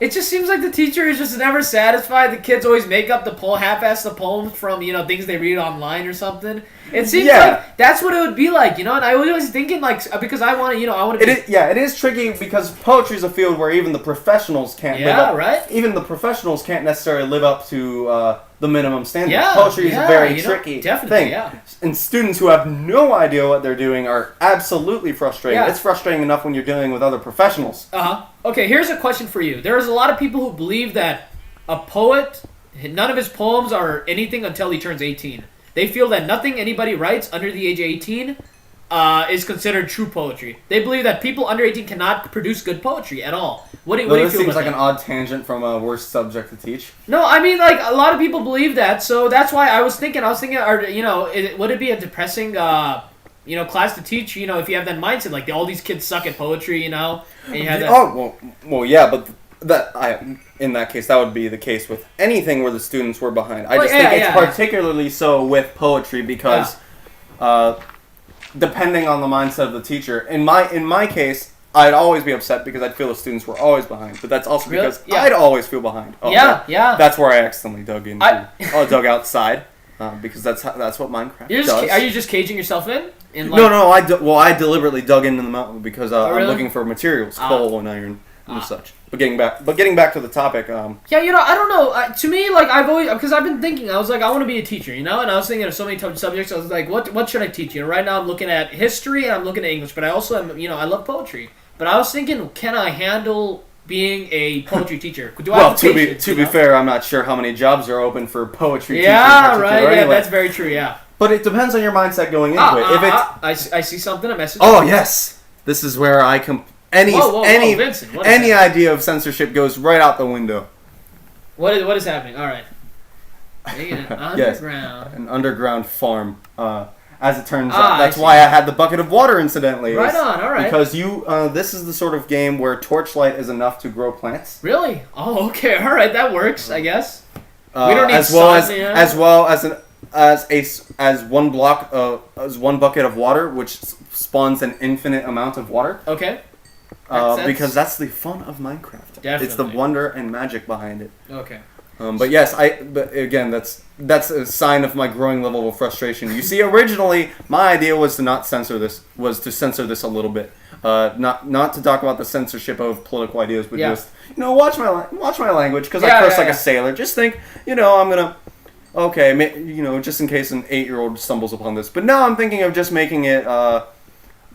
[SPEAKER 2] seems like the teacher is just never satisfied. The kids always make up half-ass the poems from things they read online or something. It seems like that's what it would be like, And I was always thinking because I want to.
[SPEAKER 1] It is tricky because poetry is a field where even the professionals can't live up.
[SPEAKER 2] Right.
[SPEAKER 1] Even the professionals can't necessarily live up to the minimum standard.
[SPEAKER 2] Yeah,
[SPEAKER 1] Poetry is a very tricky thing.
[SPEAKER 2] Yeah.
[SPEAKER 1] And students who have no idea what they're doing are absolutely frustrated.
[SPEAKER 2] Yeah.
[SPEAKER 1] It's frustrating enough when you're dealing with other professionals.
[SPEAKER 2] Okay, here's a question for you. There's a lot of people who believe that a poet, none of his poems are anything until he turns 18. They feel that nothing anybody writes under the age of 18 is considered true poetry. They believe that people under 18 cannot produce good poetry at all. What do you feel about that? This seems like
[SPEAKER 1] an odd tangent from a worst subject to teach.
[SPEAKER 2] No, I mean, like, a lot of people believe that, so that's why I was thinking, would it be a depressing, class to teach, if you have that mindset, like, all these kids suck at poetry, and you have that...
[SPEAKER 1] Oh, well, yeah, but in that case, that would be the case with anything where the students were behind. I think it's particularly so with poetry because... depending on the mindset of the teacher. In my case, I'd always be upset because I'd feel the students were always behind. But that's also because I'd always feel behind. That's where I accidentally dug outside because that's what Minecraft does.
[SPEAKER 2] Are you just caging yourself in?
[SPEAKER 1] No. I deliberately dug into the mountain because I'm looking for materials, coal and iron and such. But getting back to the topic.
[SPEAKER 2] I don't know. To me, like because I've been thinking, I was like, I want to be a teacher, and I was thinking of so many subjects. I was like, what should I teach? Right now I'm looking at history and I'm looking at English, but I also am, I love poetry. But I was thinking, can I handle being a poetry teacher?
[SPEAKER 1] To be fair, I'm not sure how many jobs are open for poetry.
[SPEAKER 2] Yeah, right. Yeah, anyway. That's very true. Yeah.
[SPEAKER 1] But it depends on your mindset going into it. If it's
[SPEAKER 2] I see something. A message.
[SPEAKER 1] Oh yes, this is where I Vincent, any idea of censorship goes right out the window.
[SPEAKER 2] What is happening? All right. Underground.
[SPEAKER 1] Yes, an underground farm. As it turns out, that's why I had the bucket of water, incidentally.
[SPEAKER 2] Right on, all right.
[SPEAKER 1] Because this is the sort of game where torchlight is enough to grow plants.
[SPEAKER 2] Really? Oh, okay, all right, that works, I guess.
[SPEAKER 1] We don't need as one bucket of water, which spawns an infinite amount of water.
[SPEAKER 2] Okay.
[SPEAKER 1] Because that's the fun of Minecraft.
[SPEAKER 2] Definitely.
[SPEAKER 1] It's the wonder and magic behind it.
[SPEAKER 2] Okay.
[SPEAKER 1] But yes, but again, that's a sign of my growing level of frustration. You see, originally my idea was to censor this a little bit, not to talk about the censorship of political ideas, but just watch my language because I curse like a sailor. Just think, I'm gonna just in case an 8-year-old stumbles upon this. But now I'm thinking of just making it.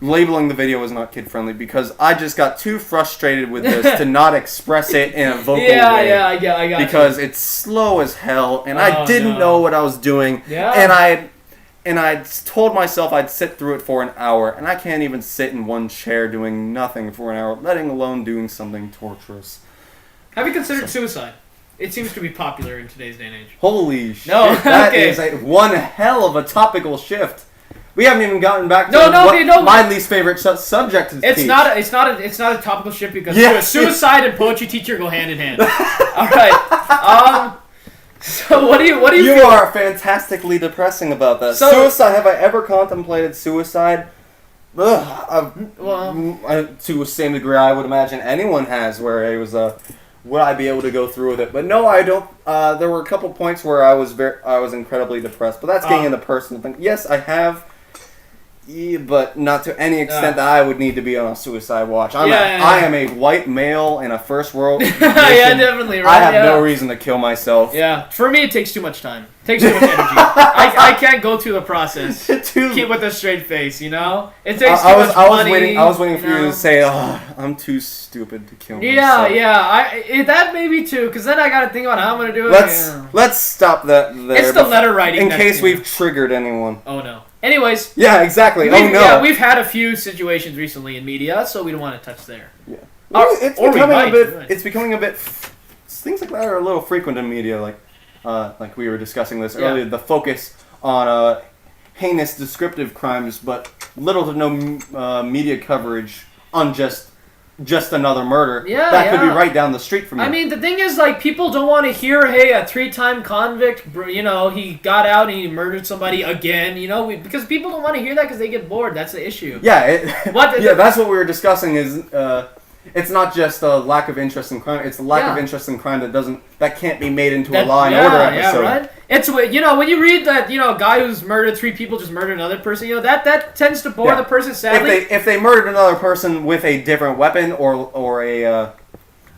[SPEAKER 1] Labeling the video as not kid-friendly because I just got too frustrated with this to not express it in a vocal way.
[SPEAKER 2] I got
[SPEAKER 1] because it's slow as hell, and I didn't know what I was doing.
[SPEAKER 2] Yeah.
[SPEAKER 1] And I told myself I'd sit through it for an hour, and I can't even sit in one chair doing nothing for an hour, letting alone doing something torturous.
[SPEAKER 2] Have you considered suicide? It seems to be popular in today's day and age.
[SPEAKER 1] Holy shit! That is one hell of a topical shift. We haven't even gotten back to my least favorite subject to teach.
[SPEAKER 2] It's not a topical shift because suicide and poetry teacher go hand in hand. All right. So what do you
[SPEAKER 1] You
[SPEAKER 2] feel?
[SPEAKER 1] are fantastically depressing about that. Suicide. Have I ever contemplated suicide? To the same degree I would imagine anyone has, where it was would I be able to go through with it? But no, I don't. There were a couple points where I was incredibly depressed, but that's getting into personal thing. Yes, I have. But not to any extent that I would need to be on a suicide watch. I am a white male in a first world condition.
[SPEAKER 2] Yeah, definitely. Right?
[SPEAKER 1] I have no reason to kill myself.
[SPEAKER 2] Yeah, for me it takes too much time. It takes too much energy. I can't go through the process. Keep with a straight face, It takes too much money.
[SPEAKER 1] I was waiting for you to say, I'm too stupid to kill myself.
[SPEAKER 2] That may be too, because then I got to think about how I'm going to do it.
[SPEAKER 1] Let's stop that there.
[SPEAKER 2] It's the letter writing.
[SPEAKER 1] In case we've triggered anyone.
[SPEAKER 2] Oh, no. Anyways.
[SPEAKER 1] Yeah, exactly. Yeah,
[SPEAKER 2] we've had a few situations recently in media, so we don't want to touch there.
[SPEAKER 1] Yeah. It's becoming a bit. Things like that are a little frequent in media, like we were discussing this earlier. The focus on heinous descriptive crimes, but little to no media coverage on just another murder. That could be right down the street from you.
[SPEAKER 2] I mean, the thing is, people don't want to hear, hey, a 3-time convict, he got out and he murdered somebody again, because people don't want to hear that because they get bored. That's the issue.
[SPEAKER 1] Yeah, that's what we were discussing is, it's not just a lack of interest in crime, it's a lack of interest in crime that can't be made into a Law and Order episode. Yeah, right? It's, when you read that, a guy who's murdered 3 people just murdered another person, that tends to bore the person, sadly. If they murdered another person with a different weapon or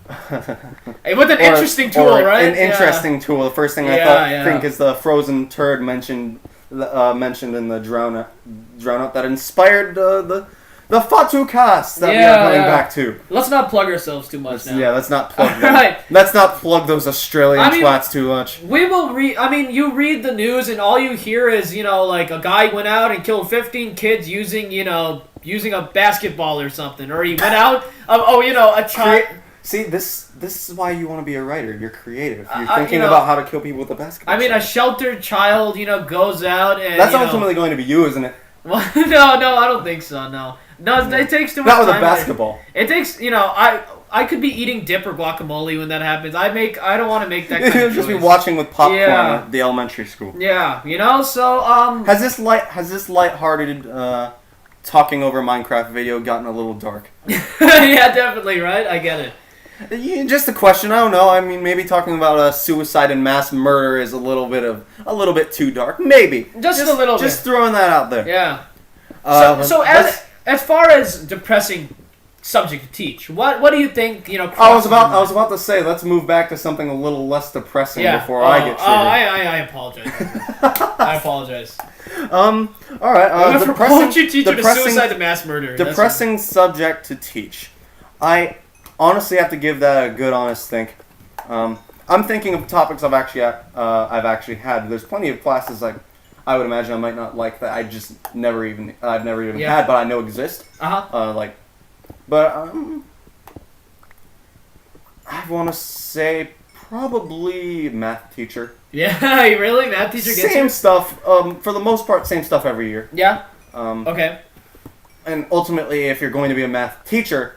[SPEAKER 2] With an interesting tool, right?
[SPEAKER 1] An interesting tool. The first thing I think is the frozen turd mentioned in the drown out that inspired the Fatucast that we are coming back to.
[SPEAKER 2] Let's not plug ourselves too much now.
[SPEAKER 1] Yeah, let's not plug them. Right. Let's not plug those Australian twats too much.
[SPEAKER 2] We will you read the news and all you hear is, like a guy went out and killed 15 kids using a basketball or something. Or he went out, a child...
[SPEAKER 1] See, this is why you want to be a writer. You're creative. You're thinking about how to kill people with a basketball.
[SPEAKER 2] A sheltered child, goes out and...
[SPEAKER 1] That's ultimately going to be you, isn't it?
[SPEAKER 2] Well, no, I don't think so, no. No, it takes too much time.
[SPEAKER 1] Not with a basketball.
[SPEAKER 2] It takes, I could be eating dip or guacamole when that happens. I don't want to make that kind of choice.
[SPEAKER 1] You'll just be watching with popcorn at the elementary school.
[SPEAKER 2] Yeah, so...
[SPEAKER 1] Has this lighthearted talking over Minecraft video gotten a little dark?
[SPEAKER 2] Yeah, definitely, right? I get it.
[SPEAKER 1] Just a question. I don't know. I mean, maybe talking about suicide and mass murder is a little bit too dark. Maybe.
[SPEAKER 2] Just a little bit.
[SPEAKER 1] Just throwing that out there.
[SPEAKER 2] Yeah. So as far as depressing subject to teach, what do you think?
[SPEAKER 1] I was about to say let's move back to something a little less depressing before I get triggered.
[SPEAKER 2] I apologize. I apologize.
[SPEAKER 1] All right.
[SPEAKER 2] Depressing teacher to suicide to mass murder.
[SPEAKER 1] Depressing subject to teach. I honestly have to give that a good honest think. I'm thinking of topics I've actually had. There's plenty of classes I would imagine I might not like that I've never even had, but I know exist. I want to say probably math teacher.
[SPEAKER 2] Yeah, really? Math teacher gets
[SPEAKER 1] same stuff. For the most part, same stuff every year.
[SPEAKER 2] Yeah. Okay.
[SPEAKER 1] And ultimately, if you're going to be a math teacher,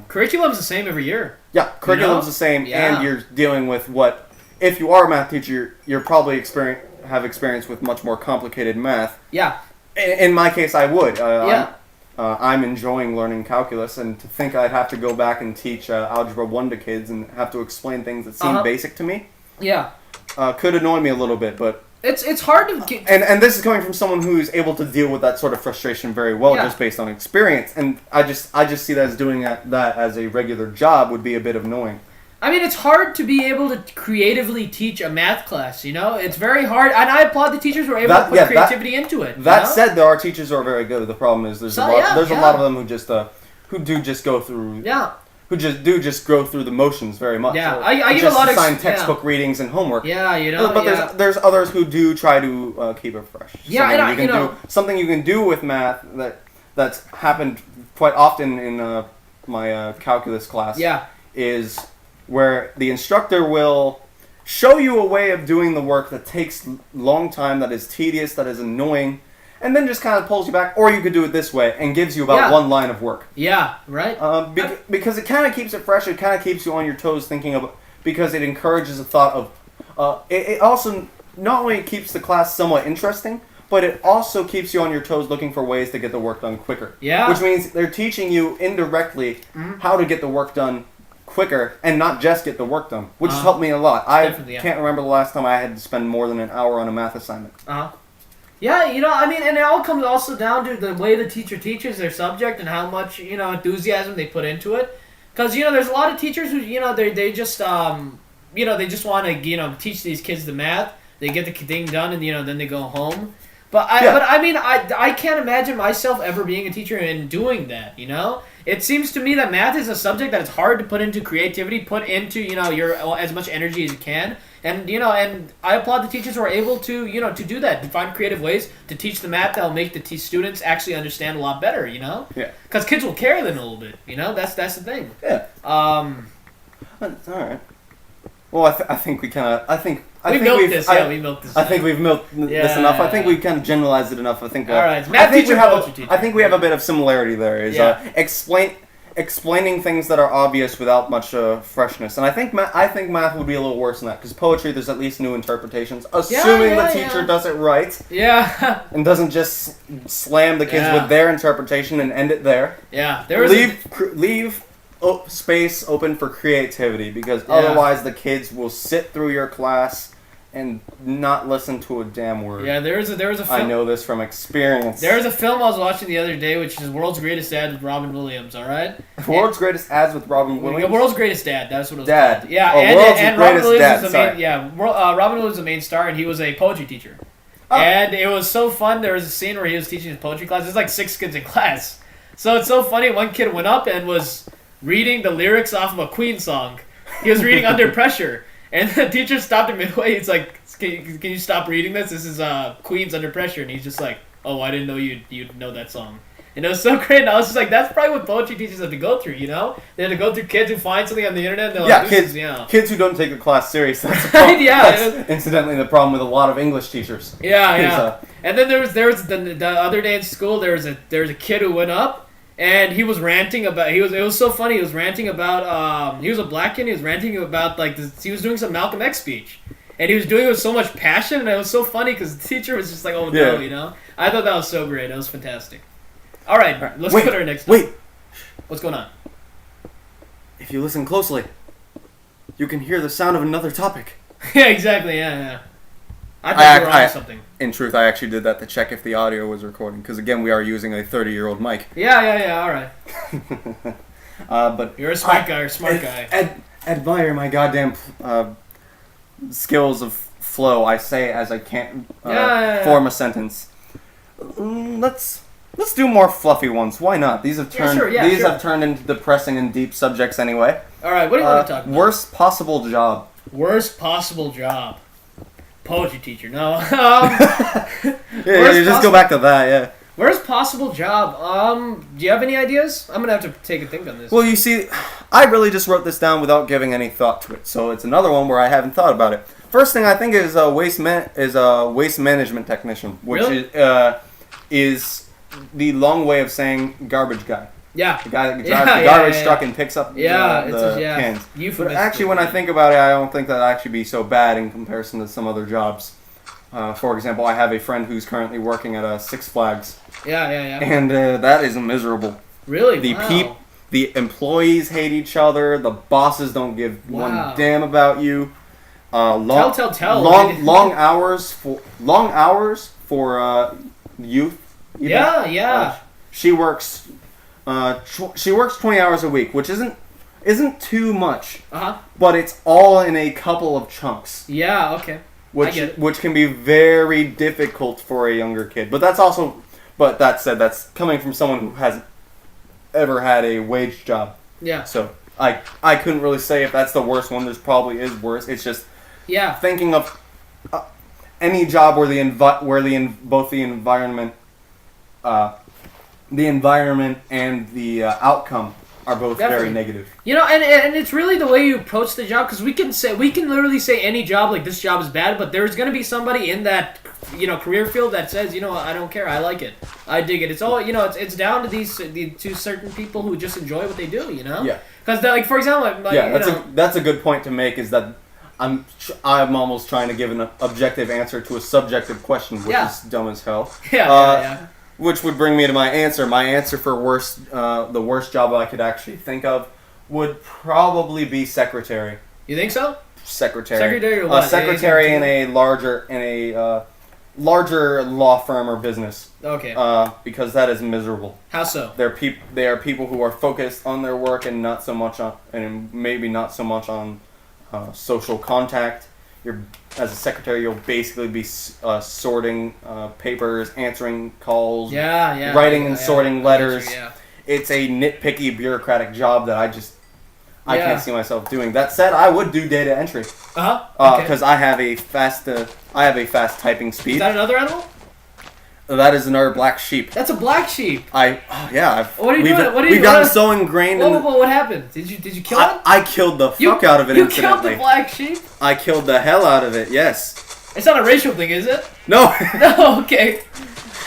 [SPEAKER 2] curriculum's the same every year.
[SPEAKER 1] Yeah, curriculum's the same, and you're dealing with what. If you are a math teacher, you're probably have experience with much more complicated math.
[SPEAKER 2] Yeah.
[SPEAKER 1] In my case, I would. I'm enjoying learning calculus, and to think I'd have to go back and teach Algebra 1 to kids and have to explain things that seem basic to me.
[SPEAKER 2] Yeah.
[SPEAKER 1] Could annoy me a little bit, but...
[SPEAKER 2] It's hard to get...
[SPEAKER 1] And this is coming from someone who's able to deal with that sort of frustration very well, just based on experience. And I just see that as doing that as a regular job would be a bit annoying.
[SPEAKER 2] I mean, it's hard to be able to creatively teach a math class, It's very hard, and I applaud the teachers who are able to put creativity into it.
[SPEAKER 1] That said, there are teachers who are very good. The problem is there's a lot of them who do just go through the motions very much.
[SPEAKER 2] Yeah, I give a lot of
[SPEAKER 1] assign textbook readings and homework.
[SPEAKER 2] Yeah,
[SPEAKER 1] But there's others who do try to keep it fresh.
[SPEAKER 2] Yeah,
[SPEAKER 1] something you can do with math that's happened quite often in my calculus class.
[SPEAKER 2] Yeah.
[SPEAKER 1] Is where the instructor will show you a way of doing the work that takes long time, that is tedious, that is annoying, and then just kind of pulls you back. Or you could do it this way and gives you about one line of work.
[SPEAKER 2] Yeah, right.
[SPEAKER 1] Because it kind of keeps it fresh. It kind of keeps you on your toes thinking about, because it encourages a thought of... it also not only keeps the class somewhat interesting, but it also keeps you on your toes looking for ways to get the work done quicker.
[SPEAKER 2] Yeah.
[SPEAKER 1] Which means they're teaching you indirectly how to get the work done quicker and not just get the work done, which has helped me a lot. I can't remember the last time I had to spend more than an hour on a math assignment.
[SPEAKER 2] Yeah, and it all comes also down to the way the teacher teaches their subject and how much, enthusiasm they put into it. Because, there's a lot of teachers who, they just want to, teach these kids the math. They get the thing done and, then they go home. But I can't imagine myself ever being a teacher and doing that, It seems to me that math is a subject that is hard to put into creativity, put into, your as much energy as you can. And, and I applaud the teachers who are able to, to do that, to find creative ways to teach the math that will make the students actually understand a lot better,
[SPEAKER 1] Yeah.
[SPEAKER 2] Because kids will carry them a little bit, That's the thing.
[SPEAKER 1] Yeah. All right. Well, I think we kind of...
[SPEAKER 2] We milked this.
[SPEAKER 1] I think we've milked this enough. I think we've kind of generalized it enough. I think.
[SPEAKER 2] All right. Math teacher,
[SPEAKER 1] I think we have a bit of similarity there. Explaining things that are obvious without much freshness, and I think math would be a little worse than that, because poetry, there's at least new interpretations, assuming the teacher does it right.
[SPEAKER 2] Yeah.
[SPEAKER 1] And doesn't just slam the kids with their interpretation and end it there.
[SPEAKER 2] Yeah.
[SPEAKER 1] Leave space open for creativity, because otherwise the kids will sit through your class and not listen to a damn word.
[SPEAKER 2] Yeah, there was a film.
[SPEAKER 1] I know this from experience.
[SPEAKER 2] There was a film I was watching the other day, which is World's Greatest Dad with Robin Williams. All right.
[SPEAKER 1] World's Greatest Ads with Robin Williams.
[SPEAKER 2] World's Greatest Dad. That's what it was
[SPEAKER 1] Dad.
[SPEAKER 2] called. Yeah, and Robin Williams was the main. Yeah, Robin Williams was the main star, and he was a poetry teacher. Oh. And it was so fun. There was a scene where he was teaching his poetry class. There's like 6 kids in class. So it's so funny. One kid went up and was reading the lyrics off of a Queen song. He was reading Under Pressure. And the teacher stopped him midway. He's like, can you stop reading this? This is Queen's Under Pressure. And he's just like, oh, I didn't know you'd know that song. And it was so great. And I was just like, that's probably what poetry teachers have to go through, you know? They have to go through kids who find something on the internet. And they're like,
[SPEAKER 1] kids who don't take a class serious. That's the problem. That's incidentally the problem with a lot of English teachers.
[SPEAKER 2] Yeah. And then there was the other day in school, there was a kid who went up. And he was ranting about. It was so funny. He was ranting about. He was a black kid. He was ranting about he was doing some Malcolm X speech, and he was doing it with so much passion, and it was so funny because the teacher was just like, "Oh no," you know. I thought that was so great. It was fantastic. All right, let's go to our next.
[SPEAKER 1] Wait,
[SPEAKER 2] what's going on?
[SPEAKER 1] If you listen closely, you can hear the sound of another topic.
[SPEAKER 2] Yeah, exactly. Yeah. I thought you were on something.
[SPEAKER 1] In truth, I actually did that to check if the audio was recording, because again, we are using a 30-year-old mic.
[SPEAKER 2] Yeah, all right.
[SPEAKER 1] But
[SPEAKER 2] you're a smart guy.
[SPEAKER 1] Admire my goddamn skills of flow. I say as I can't form a sentence. Let's do more fluffy ones. Why not? These have turned have turned into depressing and deep subjects anyway.
[SPEAKER 2] All right, what do you want to talk about?
[SPEAKER 1] Worst possible job.
[SPEAKER 2] Worst possible job. Poetry teacher, no.
[SPEAKER 1] You just go back to that, yeah.
[SPEAKER 2] Worst possible job? Do you have any ideas? I'm gonna have to take a think on this.
[SPEAKER 1] Well, you see, I really just wrote this down without giving any thought to it, so it's another one where I haven't thought about it. First thing I think is a waste management technician, which is the long way of saying garbage guy.
[SPEAKER 2] Yeah.
[SPEAKER 1] The guy that drives the garbage truck and picks up the cans. But actually, when I think about it, I don't think that'd actually be so bad in comparison to some other jobs. For example, I have a friend who's currently working at Six Flags.
[SPEAKER 2] Yeah.
[SPEAKER 1] And that is miserable.
[SPEAKER 2] Really?
[SPEAKER 1] The employees hate each other. The bosses don't give one damn about you.
[SPEAKER 2] Tell.
[SPEAKER 1] Long hours for youth.
[SPEAKER 2] Yeah.
[SPEAKER 1] She works 20 hours a week, which isn't too much. But it's all in a couple of chunks.
[SPEAKER 2] Yeah. Okay.
[SPEAKER 1] Which can be very difficult for a younger kid. But that said, that's coming from someone who hasn't ever had a wage job.
[SPEAKER 2] Yeah.
[SPEAKER 1] So I couldn't really say if that's the worst one. There's probably is worse. It's just thinking of any job where both the environment and the outcome are both very negative.
[SPEAKER 2] You know, and it's really the way you approach the job, because we can literally say any job, like, this job is bad, but there's going to be somebody in that, career field that says, I don't care, I like it, I dig it. It's all, it's down to certain people who just enjoy what they do,
[SPEAKER 1] Yeah.
[SPEAKER 2] Because, like, for example,
[SPEAKER 1] that's a good point to make, is that I'm almost trying to give an objective answer to a subjective question, which is dumb as hell.
[SPEAKER 2] Yeah.
[SPEAKER 1] Which would bring me to my answer. My answer for the worst job I could actually think of would probably be secretary.
[SPEAKER 2] You think so?
[SPEAKER 1] Secretary
[SPEAKER 2] or what?
[SPEAKER 1] Secretary in a larger law firm or business.
[SPEAKER 2] Okay.
[SPEAKER 1] Because that is miserable.
[SPEAKER 2] How so?
[SPEAKER 1] They are people who are focused on their work and not so much on social contact. As a secretary, you'll basically be sorting papers, answering calls, writing and sorting letters. It's a nitpicky, bureaucratic job that I can't see myself doing. That said, I would do data entry. Because I have a fast typing speed.
[SPEAKER 2] Is that another animal?
[SPEAKER 1] That is another black sheep.
[SPEAKER 2] That's a black sheep.
[SPEAKER 1] What are you
[SPEAKER 2] doing?
[SPEAKER 1] We've gotten so ingrained.
[SPEAKER 2] What happened? Did you kill it?
[SPEAKER 1] I killed the fuck out of it.
[SPEAKER 2] You killed the black sheep?
[SPEAKER 1] I killed the hell out of it. Yes.
[SPEAKER 2] It's not a racial thing, is it?
[SPEAKER 1] No.
[SPEAKER 2] No. Okay.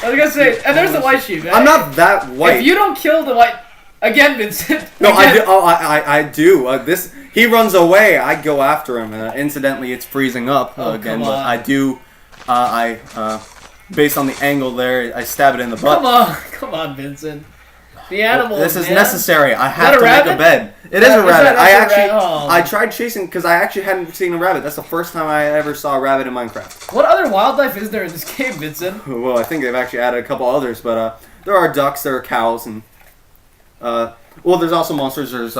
[SPEAKER 2] I was gonna say, and there's the white sheep. Right?
[SPEAKER 1] I'm not that white.
[SPEAKER 2] If you don't kill the white, again, Vincent.
[SPEAKER 1] No, I do. He runs away. I go after him. Incidentally, it's freezing up again, but I do. Based on the angle there, I stab it in the butt.
[SPEAKER 2] Come on, Vincent. The animals.
[SPEAKER 1] This is
[SPEAKER 2] man.
[SPEAKER 1] necessary. I have to
[SPEAKER 2] rabbit?
[SPEAKER 1] make a bed. It is a rabbit.
[SPEAKER 2] Oh.
[SPEAKER 1] I tried chasing because I actually hadn't seen a rabbit. That's the first time I ever saw a rabbit in Minecraft.
[SPEAKER 2] What other wildlife is there in this game, Vincent?
[SPEAKER 1] Well, I think they've actually added a couple others, but there are ducks, there are cows, and there's also monsters. There's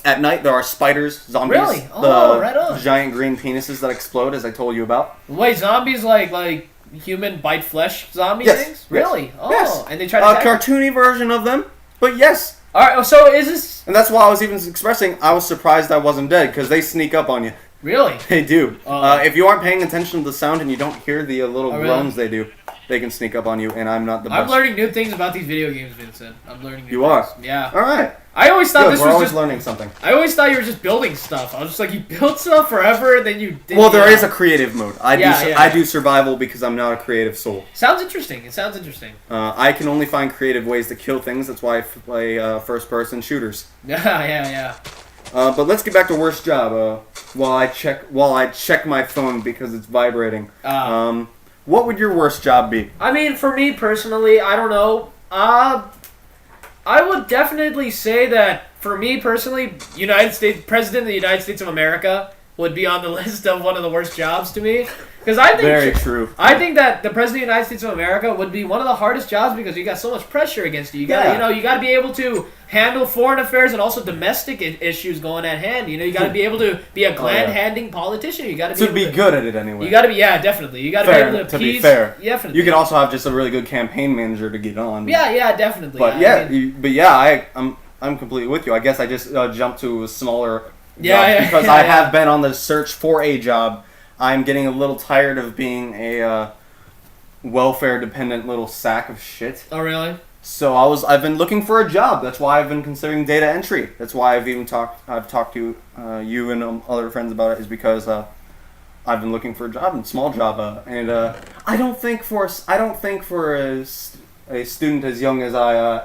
[SPEAKER 1] at night there are spiders, zombies.
[SPEAKER 2] Really? Oh, right on.
[SPEAKER 1] Giant green penises that explode, as I told you about.
[SPEAKER 2] Wait, zombies like human bite flesh zombie
[SPEAKER 1] Yes.
[SPEAKER 2] things? Really?
[SPEAKER 1] Yes.
[SPEAKER 2] Oh,
[SPEAKER 1] Yes.
[SPEAKER 2] and they try to
[SPEAKER 1] a cartoony version of them, but yes.
[SPEAKER 2] All right. So is this
[SPEAKER 1] And that's why I was even expressing I was surprised I wasn't dead because they sneak up on you.
[SPEAKER 2] really?
[SPEAKER 1] They do.
[SPEAKER 2] Oh.
[SPEAKER 1] If you aren't paying attention to the sound and you don't hear the little
[SPEAKER 2] Oh, really?
[SPEAKER 1] groans they do, they can sneak up on you, and I'm not the best.
[SPEAKER 2] I'm learning new things about these video games, Vincent. I'm learning. New
[SPEAKER 1] You
[SPEAKER 2] things.
[SPEAKER 1] are?
[SPEAKER 2] Yeah.
[SPEAKER 1] All right.
[SPEAKER 2] I always thought
[SPEAKER 1] Good,
[SPEAKER 2] this
[SPEAKER 1] we're
[SPEAKER 2] was
[SPEAKER 1] always
[SPEAKER 2] just.
[SPEAKER 1] learning something.
[SPEAKER 2] I always thought you were just building stuff. I was just like, you built stuff forever, and then you.
[SPEAKER 1] Well, there is a creative mode. I
[SPEAKER 2] Yeah.
[SPEAKER 1] do survival because I'm not a creative soul.
[SPEAKER 2] Sounds interesting. It sounds interesting.
[SPEAKER 1] I can only find creative ways to kill things. That's why I play first-person shooters.
[SPEAKER 2] Yeah.
[SPEAKER 1] But let's get back to worst job. While I check my phone because it's vibrating. What would your worst job be?
[SPEAKER 2] I mean, for me personally, I don't know. I would definitely say that for me personally, President of the United States of America would be on the list of one of the worst jobs to me. Because I think
[SPEAKER 1] Very true.
[SPEAKER 2] I think that the President of the United States of America would be one of the hardest jobs because you got so much pressure against you. You got you got to be able to handle foreign affairs and also domestic issues going at hand. You got to be able to be a glad-handing politician. You got
[SPEAKER 1] to be good at it anyway.
[SPEAKER 2] You got to be definitely. You got to be able to
[SPEAKER 1] be fair.
[SPEAKER 2] Definitely.
[SPEAKER 1] You could also have just a really good campaign manager to get on.
[SPEAKER 2] Yeah, definitely.
[SPEAKER 1] But I'm completely with you. I guess I just jumped to a smaller job because I have been on the search for a job. I'm getting a little tired of being a welfare-dependent little sack of shit.
[SPEAKER 2] Oh, really?
[SPEAKER 1] So I've been looking for a job. That's why I've been considering data entry. That's why I've talked to you and other friends about it. Is because I've been looking for a job, a small job, and I don't think for a student as young as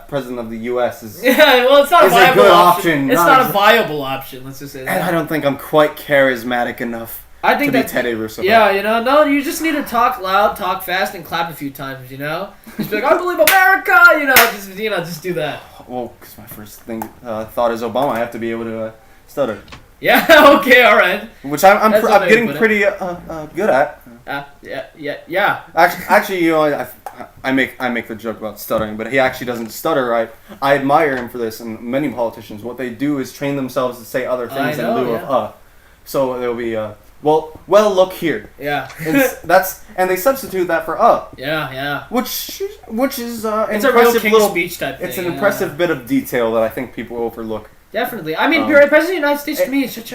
[SPEAKER 1] president of the U.S. is
[SPEAKER 2] it's not a viable
[SPEAKER 1] good
[SPEAKER 2] option. It's not a viable option. Let's just say that.
[SPEAKER 1] And I don't think I'm quite charismatic enough.
[SPEAKER 2] I think
[SPEAKER 1] to be Teddy Roosevelt.
[SPEAKER 2] Yeah, no, you just need to talk loud, talk fast, and clap a few times. Just be like, "I believe America." Just do that.
[SPEAKER 1] Well, because my first thought is Obama. I have to be able to stutter.
[SPEAKER 2] Yeah. Okay. All right.
[SPEAKER 1] Which I'm getting pretty good at.
[SPEAKER 2] Yeah.
[SPEAKER 1] Actually, I make the joke about stuttering, but he actually doesn't stutter. I admire him for this, and many politicians. What they do is train themselves to say other things in lieu of So they'll be well, look here.
[SPEAKER 2] Yeah.
[SPEAKER 1] And they substitute that for
[SPEAKER 2] Yeah.
[SPEAKER 1] Which is
[SPEAKER 2] it's a real King's Speech type thing.
[SPEAKER 1] It's an impressive bit of detail that I think people overlook.
[SPEAKER 2] Definitely. I mean, President of the United States to me is such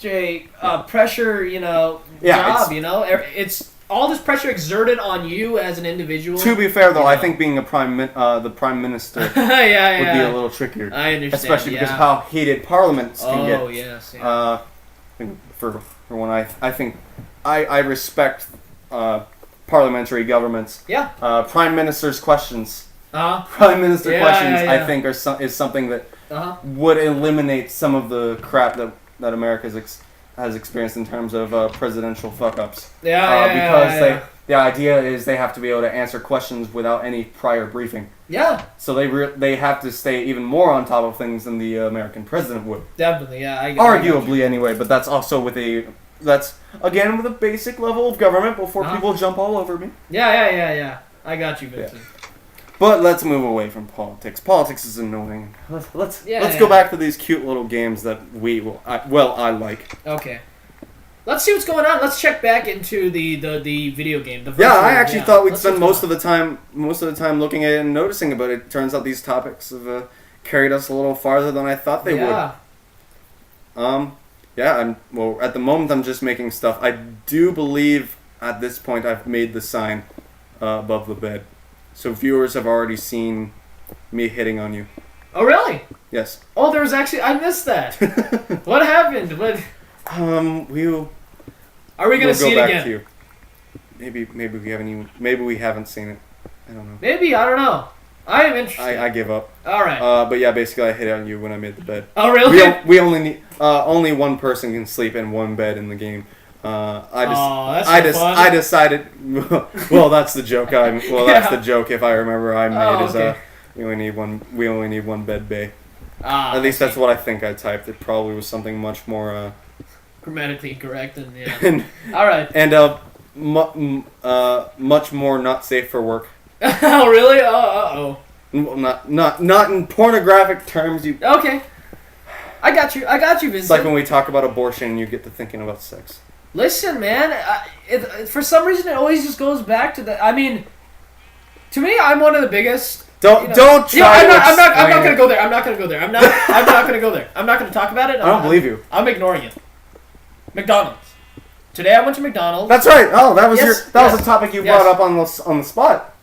[SPEAKER 2] a pressure, job. It's all this pressure exerted on you as an individual.
[SPEAKER 1] To be fair, though, I think being the prime minister would be a little trickier.
[SPEAKER 2] I understand.
[SPEAKER 1] Especially because of how heated parliaments can get.
[SPEAKER 2] Oh yes.
[SPEAKER 1] For one, I think I respect parliamentary governments.
[SPEAKER 2] Yeah.
[SPEAKER 1] Prime minister's questions.
[SPEAKER 2] Prime
[SPEAKER 1] minister questions. I think is something that would eliminate some of the crap that America has experienced in terms of presidential fuck-ups. Because the idea is they have to be able to answer questions without any prior briefing.
[SPEAKER 2] Yeah.
[SPEAKER 1] So they have to stay even more on top of things than the American president would.
[SPEAKER 2] Definitely, yeah.
[SPEAKER 1] Arguably, anyway, but that's also with a basic level of government before people jump all over me.
[SPEAKER 2] Yeah. I got you, Vincent.
[SPEAKER 1] Yeah. But let's move away from politics. Politics is annoying. Let's go back to these cute little games that I like.
[SPEAKER 2] Okay. Let's see what's going on. Let's check back into the video game.
[SPEAKER 1] I actually thought we'd spend most of the time looking at it and noticing it, but it turns out these topics have carried us a little farther than I thought they would. At the moment I'm just making stuff. I do believe at this point I've made the sign above the bed. So viewers have already seen me hitting on you.
[SPEAKER 2] Oh, really?
[SPEAKER 1] Yes.
[SPEAKER 2] Oh, there was actually... I missed that. What happened? What? Are we going to see it again? To you.
[SPEAKER 1] Maybe we haven't seen it. I don't know.
[SPEAKER 2] Maybe, I don't know. I am interested.
[SPEAKER 1] I give up.
[SPEAKER 2] All right.
[SPEAKER 1] But yeah, basically I hit on you when I made the bed.
[SPEAKER 2] Oh, really?
[SPEAKER 1] We only need... only one person can sleep in one bed in the game. I decided. Well, that's the joke. That's the joke. If I remember, I made We only need one bed bay.
[SPEAKER 2] At
[SPEAKER 1] least that's what I think I typed. It probably was something much more
[SPEAKER 2] grammatically correct and yeah.
[SPEAKER 1] and,
[SPEAKER 2] all right.
[SPEAKER 1] And much more not safe for work.
[SPEAKER 2] Oh really? Oh.
[SPEAKER 1] Not in pornographic terms. You
[SPEAKER 2] okay? I got you, Vincent.
[SPEAKER 1] It's like when we talk about abortion, and you get to thinking about sex.
[SPEAKER 2] Listen, man. For some reason, it always just goes back to that. I mean, to me, I'm one of the biggest.
[SPEAKER 1] Don't try.
[SPEAKER 2] I'm not gonna go there. I'm not gonna go there. I'm not gonna go there. I'm not gonna talk about it.
[SPEAKER 1] I don't believe you.
[SPEAKER 2] I'm ignoring it. McDonald's. Today I went to McDonald's.
[SPEAKER 1] That's right. Oh, that was a topic you brought up on the spot.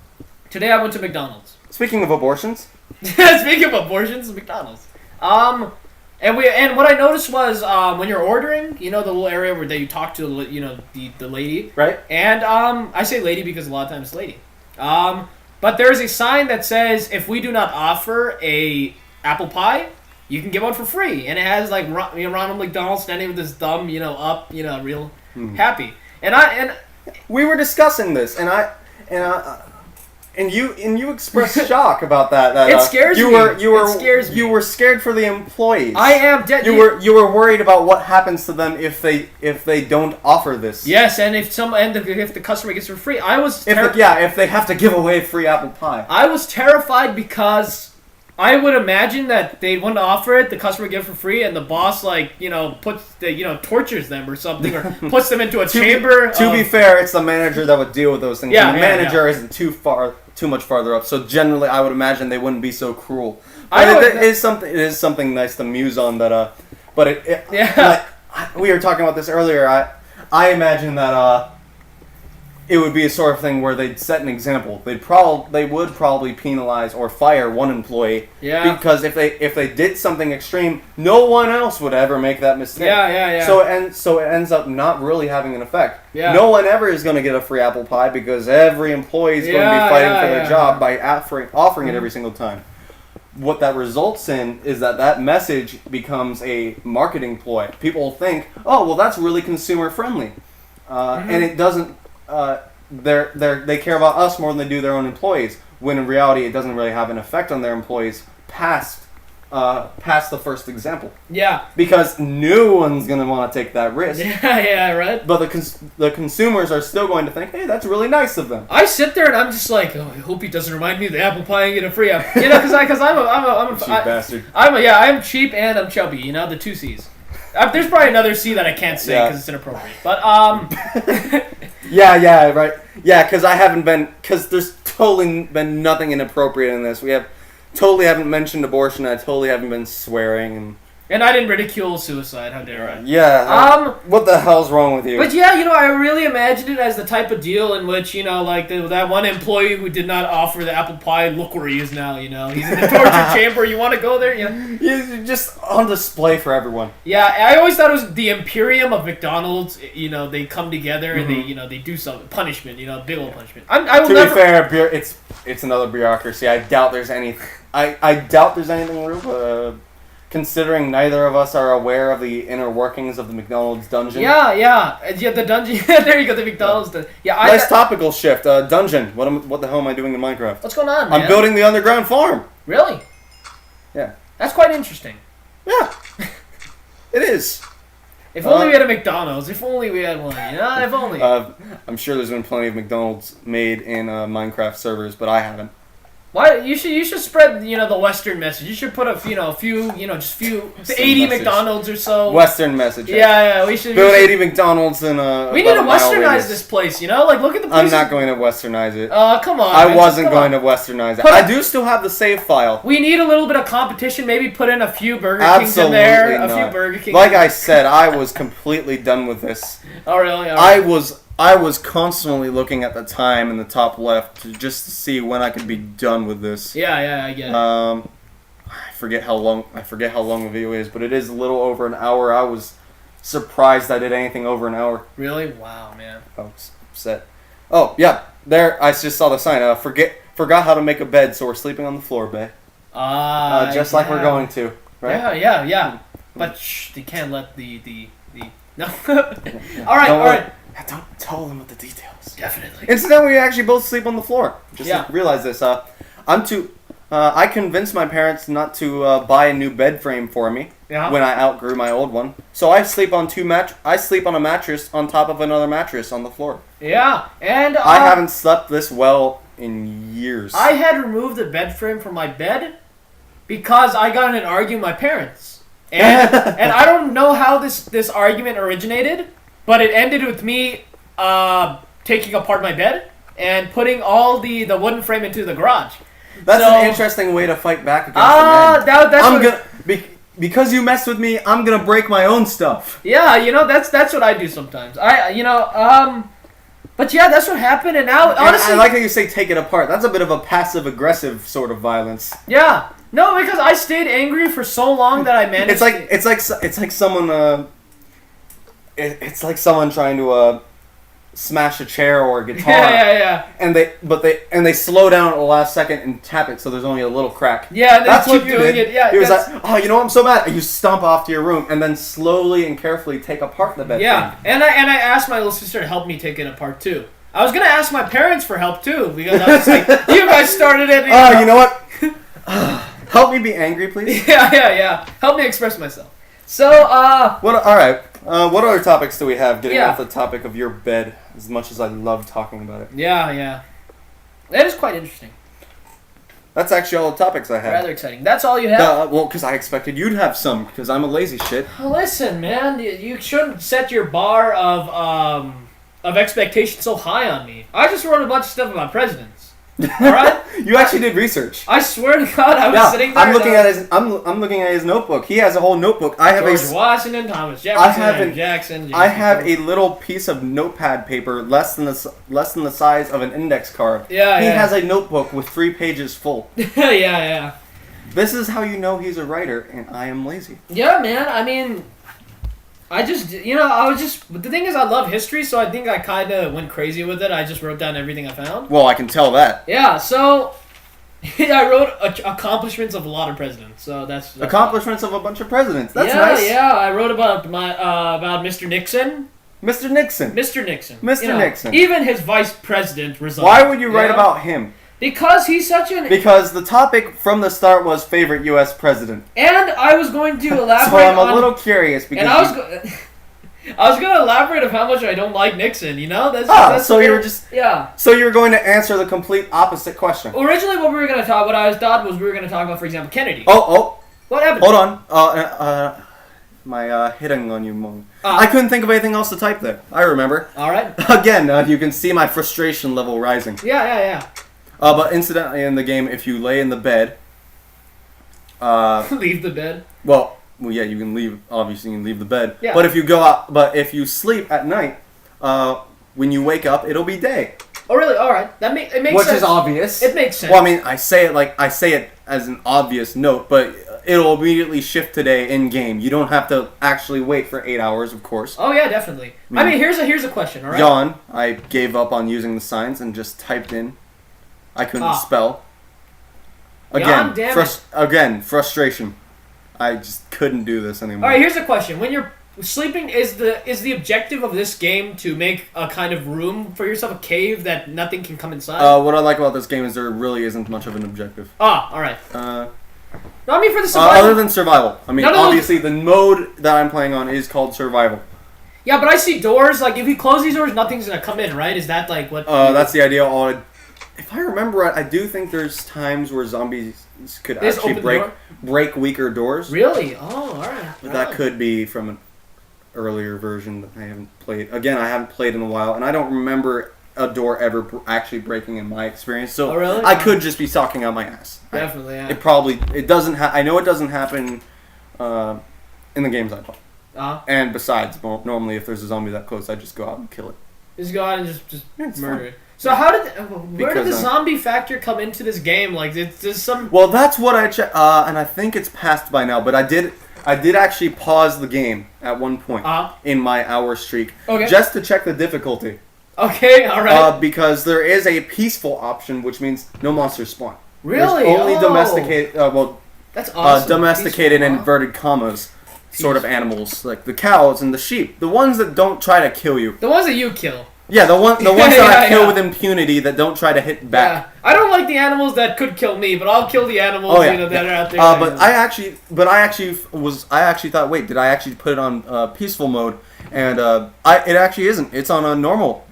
[SPEAKER 2] Today I went to McDonald's.
[SPEAKER 1] Speaking of abortions.
[SPEAKER 2] Speaking of abortions, McDonald's. And what I noticed was when you're ordering, the little area where you talk to the lady,
[SPEAKER 1] right?
[SPEAKER 2] And I say lady because a lot of times it's lady. But there's a sign that says if we do not offer a apple pie, you can get one for free, and it has like Ronald McDonald standing with his thumb, up, real happy. And
[SPEAKER 1] we were discussing this, and you expressed shock about that.
[SPEAKER 2] It scares me. It scares me.
[SPEAKER 1] You were scared for the employees.
[SPEAKER 2] I am dead.
[SPEAKER 1] You were worried about what happens to them if they don't offer this.
[SPEAKER 2] Yes, and if the customer gets it for free, I was
[SPEAKER 1] if they have to give away free apple pie.
[SPEAKER 2] I was terrified because I would imagine that they want to offer it, the customer get it for free, and the boss tortures them or something, or puts them into a chamber.
[SPEAKER 1] To be fair, it's the manager that would deal with those things. Yeah, and the manager isn't too much farther up, so generally I would imagine they wouldn't be so cruel. But it is something nice to muse on that. We were talking about this earlier. I imagine that it would be a sort of thing where they'd set an example. They would probably penalize or fire one employee.
[SPEAKER 2] Yeah.
[SPEAKER 1] Because if they did something extreme, no one else would ever make that mistake.
[SPEAKER 2] Yeah.
[SPEAKER 1] So it ends up not really having an effect.
[SPEAKER 2] Yeah.
[SPEAKER 1] No one ever is going to get a free apple pie because every employee is going to be fighting for their job by offering it every single time. What that results in is that message becomes a marketing ploy. People think, oh, well, that's really consumer friendly, and it doesn't. They care about us more than they do their own employees. When in reality, it doesn't really have an effect on their employees past the first example.
[SPEAKER 2] Yeah.
[SPEAKER 1] Because no one's gonna want to take that risk.
[SPEAKER 2] Yeah, right.
[SPEAKER 1] But the consumers are still going to think, hey, that's really nice of them.
[SPEAKER 2] I sit there and I'm just like, oh, I hope he doesn't remind me of the apple pie and get a free apple. Because I'm a cheap
[SPEAKER 1] bastard.
[SPEAKER 2] I'm cheap and I'm chubby. The two C's. There's probably another C that I can't say because it's inappropriate. But
[SPEAKER 1] Yeah, right. Yeah, because there's totally been nothing inappropriate in this. We totally haven't mentioned abortion. I totally haven't been swearing.
[SPEAKER 2] And I didn't ridicule suicide. How dare I?
[SPEAKER 1] Yeah. What the hell's wrong with you?
[SPEAKER 2] But yeah, I really imagined it as the type of deal in which, that one employee who did not offer the apple pie, look where he is now, He's in the torture chamber. You want to go there?
[SPEAKER 1] He's just on display for everyone.
[SPEAKER 2] Yeah, I always thought it was the Imperium of McDonald's. They come together and they do something. Punishment, big old punishment. To
[SPEAKER 1] be fair, it's another bureaucracy. I doubt there's anything. I doubt there's anything real. Considering neither of us are aware of the inner workings of the McDonald's dungeon.
[SPEAKER 2] Yeah, the dungeon. There you go, the McDonald's dungeon. Yeah,
[SPEAKER 1] nice topical shift. Dungeon. What the hell am I doing in Minecraft?
[SPEAKER 2] What's going on, man?
[SPEAKER 1] I'm building the underground farm.
[SPEAKER 2] Really?
[SPEAKER 1] Yeah.
[SPEAKER 2] That's quite interesting.
[SPEAKER 1] Yeah. It is.
[SPEAKER 2] If only we had a McDonald's. If only we had one. If only.
[SPEAKER 1] I'm sure there's been plenty of McDonald's made in Minecraft servers, but I haven't.
[SPEAKER 2] Why you should spread the Western message. You should put a few 80 message. McDonald's or so.
[SPEAKER 1] Western message.
[SPEAKER 2] Yeah, we should
[SPEAKER 1] build 80 McDonald's in
[SPEAKER 2] we need to Westernize this place. Look at the place.
[SPEAKER 1] I'm not going to Westernize it.
[SPEAKER 2] Come on.
[SPEAKER 1] I wasn't going to Westernize it. I do still have the save file.
[SPEAKER 2] We need a little bit of competition. Maybe put in a few Burger Kings in there. A few Burger Kings.
[SPEAKER 1] Like I said, I was completely done with this.
[SPEAKER 2] Oh really? All right.
[SPEAKER 1] I was constantly looking at the time in the top left just to see when I could be done with this.
[SPEAKER 2] Yeah, I get it.
[SPEAKER 1] I forget how long the video is, but it is a little over an hour. I was surprised I did anything over an hour.
[SPEAKER 2] Really? Wow, man.
[SPEAKER 1] I was upset. Oh yeah, there. I just saw the sign. Forgot how to make a bed, so we're sleeping on the floor, babe. Just like we're going to, right?
[SPEAKER 2] Yeah. But they can't let the no. All right.
[SPEAKER 1] Don't tell them with the details.
[SPEAKER 2] Definitely.
[SPEAKER 1] Incidentally, we actually both sleep on the floor. Realize this. I'm too I convinced my parents not to buy a new bed frame for me when I outgrew my old one. So I sleep on I sleep on a mattress on top of another mattress on the floor.
[SPEAKER 2] Yeah, and
[SPEAKER 1] I haven't slept this well in years.
[SPEAKER 2] I had removed the bed frame from my bed because I got in an argument with my parents, and I don't know how this argument originated, but it ended with me taking apart my bed and putting all the wooden frame into the garage.
[SPEAKER 1] That's an interesting way to fight back against the men. Because you messed with me, I'm gonna break my own stuff.
[SPEAKER 2] Yeah, that's what I do sometimes. But yeah, that's what happened, and now honestly,
[SPEAKER 1] I like how you say take it apart. That's a bit of a passive aggressive sort of violence.
[SPEAKER 2] Yeah, no, because I stayed angry for so long that I managed.
[SPEAKER 1] It's like someone it's like someone trying to smash a chair or a guitar.
[SPEAKER 2] Yeah.
[SPEAKER 1] And they slow down at the last second and tap it so there's only a little crack.
[SPEAKER 2] Yeah, and
[SPEAKER 1] that's what you
[SPEAKER 2] doing
[SPEAKER 1] did.
[SPEAKER 2] It. Yeah,
[SPEAKER 1] he was like, oh, you know what, I'm so mad. And you stomp off to your room and then slowly and carefully take apart the bed.
[SPEAKER 2] Yeah, and I asked my little sister to help me take it apart too. I was gonna ask my parents for help too because I was like, you guys started it.
[SPEAKER 1] You know what? Help me be angry, please.
[SPEAKER 2] Yeah. Help me express myself. So,
[SPEAKER 1] All right. What other topics do we have? Getting off the topic of your bed, as much as I love talking about it.
[SPEAKER 2] Yeah. That is quite interesting.
[SPEAKER 1] That's actually all the topics I have.
[SPEAKER 2] Rather exciting. That's all you have?
[SPEAKER 1] Well, because I expected you'd have some, because I'm a lazy shit.
[SPEAKER 2] Listen, man, you shouldn't set your bar of expectation so high on me. I just wrote a bunch of stuff about presidents. Alright?
[SPEAKER 1] You actually did research.
[SPEAKER 2] I swear to God, I was sitting there.
[SPEAKER 1] I'm looking at his notebook. He has a whole notebook. I have
[SPEAKER 2] George Washington, Thomas Jefferson, Jackson.
[SPEAKER 1] I have a little piece of notepad paper less than the size of an index card.
[SPEAKER 2] Yeah.
[SPEAKER 1] He has a notebook with 3 pages full.
[SPEAKER 2] Yeah.
[SPEAKER 1] This is how you know he's a writer, and I am lazy.
[SPEAKER 2] Yeah, man. I mean, the thing is, I love history, so I think I kind of went crazy with it. I just wrote down everything I found.
[SPEAKER 1] Well, I can tell that.
[SPEAKER 2] Yeah, so I wrote accomplishments of a lot of presidents. So that's
[SPEAKER 1] accomplishments of a bunch of presidents. That's nice.
[SPEAKER 2] Yeah. I wrote about about Mr. Nixon.
[SPEAKER 1] Mr. Nixon.
[SPEAKER 2] Nixon. Even his vice president resigned.
[SPEAKER 1] Why would you write about him?
[SPEAKER 2] Because he's such
[SPEAKER 1] Because the topic from the start was favorite U.S. president.
[SPEAKER 2] And I was going to elaborate
[SPEAKER 1] so I'm a little curious because...
[SPEAKER 2] I was going to elaborate of how much I don't like Nixon, That's
[SPEAKER 1] so you were just...
[SPEAKER 2] Yeah.
[SPEAKER 1] So you were going to answer the complete opposite question.
[SPEAKER 2] Originally what we were going to talk about, we were going to talk about, for example, Kennedy.
[SPEAKER 1] Oh.
[SPEAKER 2] What happened?
[SPEAKER 1] Hold on. My hitting on you moment. I couldn't think of anything else to type there. I remember.
[SPEAKER 2] All right.
[SPEAKER 1] Again, you can see my frustration level rising.
[SPEAKER 2] Yeah.
[SPEAKER 1] But incidentally, in the game, if you lay in the bed,
[SPEAKER 2] leave the bed.
[SPEAKER 1] Well, yeah, you can leave. Obviously, you can leave the bed.
[SPEAKER 2] Yeah.
[SPEAKER 1] But if you go out, if you sleep at night, when you wake up, it'll be day.
[SPEAKER 2] Oh, really? All right. It makes sense.
[SPEAKER 1] Which is obvious.
[SPEAKER 2] It makes sense.
[SPEAKER 1] Well, I mean, I say it as an obvious note, but it'll immediately shift to day in game. You don't have to actually wait for 8 hours, of course.
[SPEAKER 2] Oh yeah, definitely. I mean, here's a question. All right.
[SPEAKER 1] Yawn. I gave up on using the signs and just typed in. I couldn't spell. Again, frustration. I just couldn't do this anymore.
[SPEAKER 2] All right, here's a question: when you're sleeping, is the objective of this game to make a kind of room for yourself, a cave that nothing can come inside?
[SPEAKER 1] What I like about this game is there really isn't much of an objective.
[SPEAKER 2] All right.
[SPEAKER 1] No,
[SPEAKER 2] I mean for the survival.
[SPEAKER 1] Other than survival. I mean, obviously the mode that I'm playing on is called survival.
[SPEAKER 2] Yeah, but I see doors. Like if you close these doors, nothing's gonna come in, right? Is that like what?
[SPEAKER 1] That's the idea. If I remember right, I do think there's times where zombies could actually break weaker doors.
[SPEAKER 2] Really? Oh, all right.
[SPEAKER 1] But that could be from an earlier version that I haven't played. Again, I haven't played in a while, and I don't remember a door ever actually breaking in my experience. So
[SPEAKER 2] really?
[SPEAKER 1] I could just be talking out my ass.
[SPEAKER 2] Definitely, yeah.
[SPEAKER 1] It doesn't. I know it doesn't happen in the games I play. And besides, normally if there's a zombie that close, I just go out and kill it.
[SPEAKER 2] Just go out and just murder it. So where did the zombie factor come into this game? Like, there's some...
[SPEAKER 1] Well, that's what I checked, and I think it's passed by now, but I did actually pause the game at one point in my hour streak.
[SPEAKER 2] Okay.
[SPEAKER 1] Just to check the difficulty.
[SPEAKER 2] Okay, alright.
[SPEAKER 1] Because there is a peaceful option, which means no monsters spawn.
[SPEAKER 2] Really?
[SPEAKER 1] There's only domesticated,
[SPEAKER 2] that's awesome.
[SPEAKER 1] Domesticated in inverted commas sort of animals, like the cows and the sheep. The ones that don't try to kill you.
[SPEAKER 2] The ones that you kill.
[SPEAKER 1] Yeah, the ones that I kill with impunity that don't try to hit back.
[SPEAKER 2] Yeah. I don't like the animals that could kill me, but I'll kill the animals that are out there.
[SPEAKER 1] I actually thought, wait, did I actually put it on peaceful mode? And it actually isn't. It's on a normal.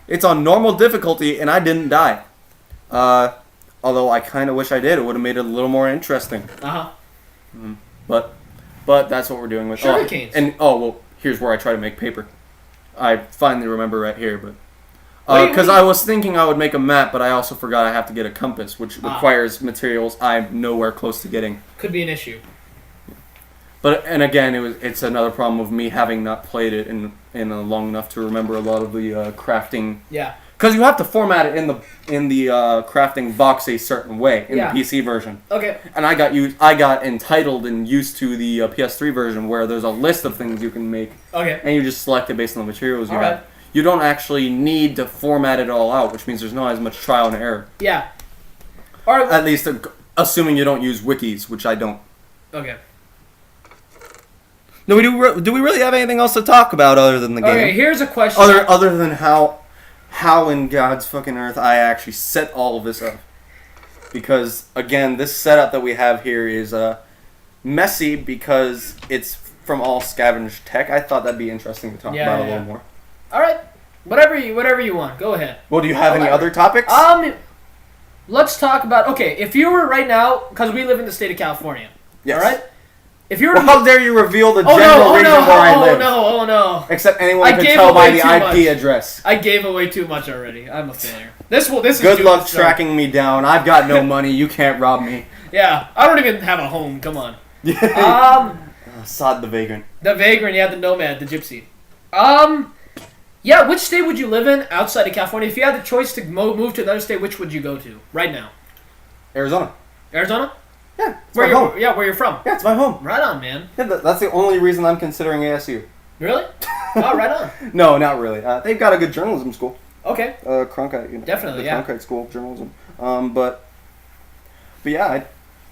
[SPEAKER 1] It's on normal difficulty, and I didn't die. Although I kind of wish I did. It would have made it a little more interesting. But that's what we're doing with
[SPEAKER 2] sugar canes.
[SPEAKER 1] Here's where I try to make paper. I finally remember right here, but because I was thinking I would make a map, but I also forgot I have to get a compass, which requires materials I'm nowhere close to getting.
[SPEAKER 2] Could be an issue.
[SPEAKER 1] And again, it's another problem of me having not played it in long enough to remember a lot of the crafting.
[SPEAKER 2] Yeah.
[SPEAKER 1] Because you have to format it in the crafting box a certain way in the PC version.
[SPEAKER 2] Okay.
[SPEAKER 1] And I got entitled and used to the PS3 version where there's a list of things you can make.
[SPEAKER 2] Okay.
[SPEAKER 1] And you just select it based on the materials you have. You don't actually need to format it all out, which means there's not as much trial and error.
[SPEAKER 2] Yeah.
[SPEAKER 1] At least assuming you don't use wikis, which I don't.
[SPEAKER 2] Okay.
[SPEAKER 1] No, do we really have anything else to talk about other than the game?
[SPEAKER 2] Okay, here's a question.
[SPEAKER 1] Other than how in God's fucking earth I actually set all of this up. Because, again, this setup that we have here is messy because it's from all scavenged tech. I thought that'd be interesting to talk about a little more.
[SPEAKER 2] Alright. Whatever you want. Go ahead.
[SPEAKER 1] Well, do you have any other topics?
[SPEAKER 2] Let's talk about... Okay, if you were right now... Because we live in the state of California.
[SPEAKER 1] Yes.
[SPEAKER 2] Alright? If you were
[SPEAKER 1] how dare you reveal the general region where I live?
[SPEAKER 2] Oh no!
[SPEAKER 1] Except anyone can tell by the IP address.
[SPEAKER 2] I gave away too much already. I'm a failure. This is
[SPEAKER 1] good luck tracking me down. I've got no money. You can't rob me.
[SPEAKER 2] Yeah, I don't even have a home. Come on.
[SPEAKER 1] Saad the vagrant.
[SPEAKER 2] The vagrant, the nomad, the gypsy. Which state would you live in outside of California? If you had the choice to move to another state, which would you go to right now?
[SPEAKER 1] Arizona.
[SPEAKER 2] Arizona?
[SPEAKER 1] Yeah, it's my home.
[SPEAKER 2] Yeah, where you're from.
[SPEAKER 1] Yeah, it's my home.
[SPEAKER 2] Right on, man.
[SPEAKER 1] Yeah, that's the only reason I'm considering ASU.
[SPEAKER 2] Really? Oh, right on.
[SPEAKER 1] No, not really. They've got a good journalism school.
[SPEAKER 2] Okay.
[SPEAKER 1] Cronkite.
[SPEAKER 2] Definitely,
[SPEAKER 1] the Cronkite School of Journalism. But yeah, I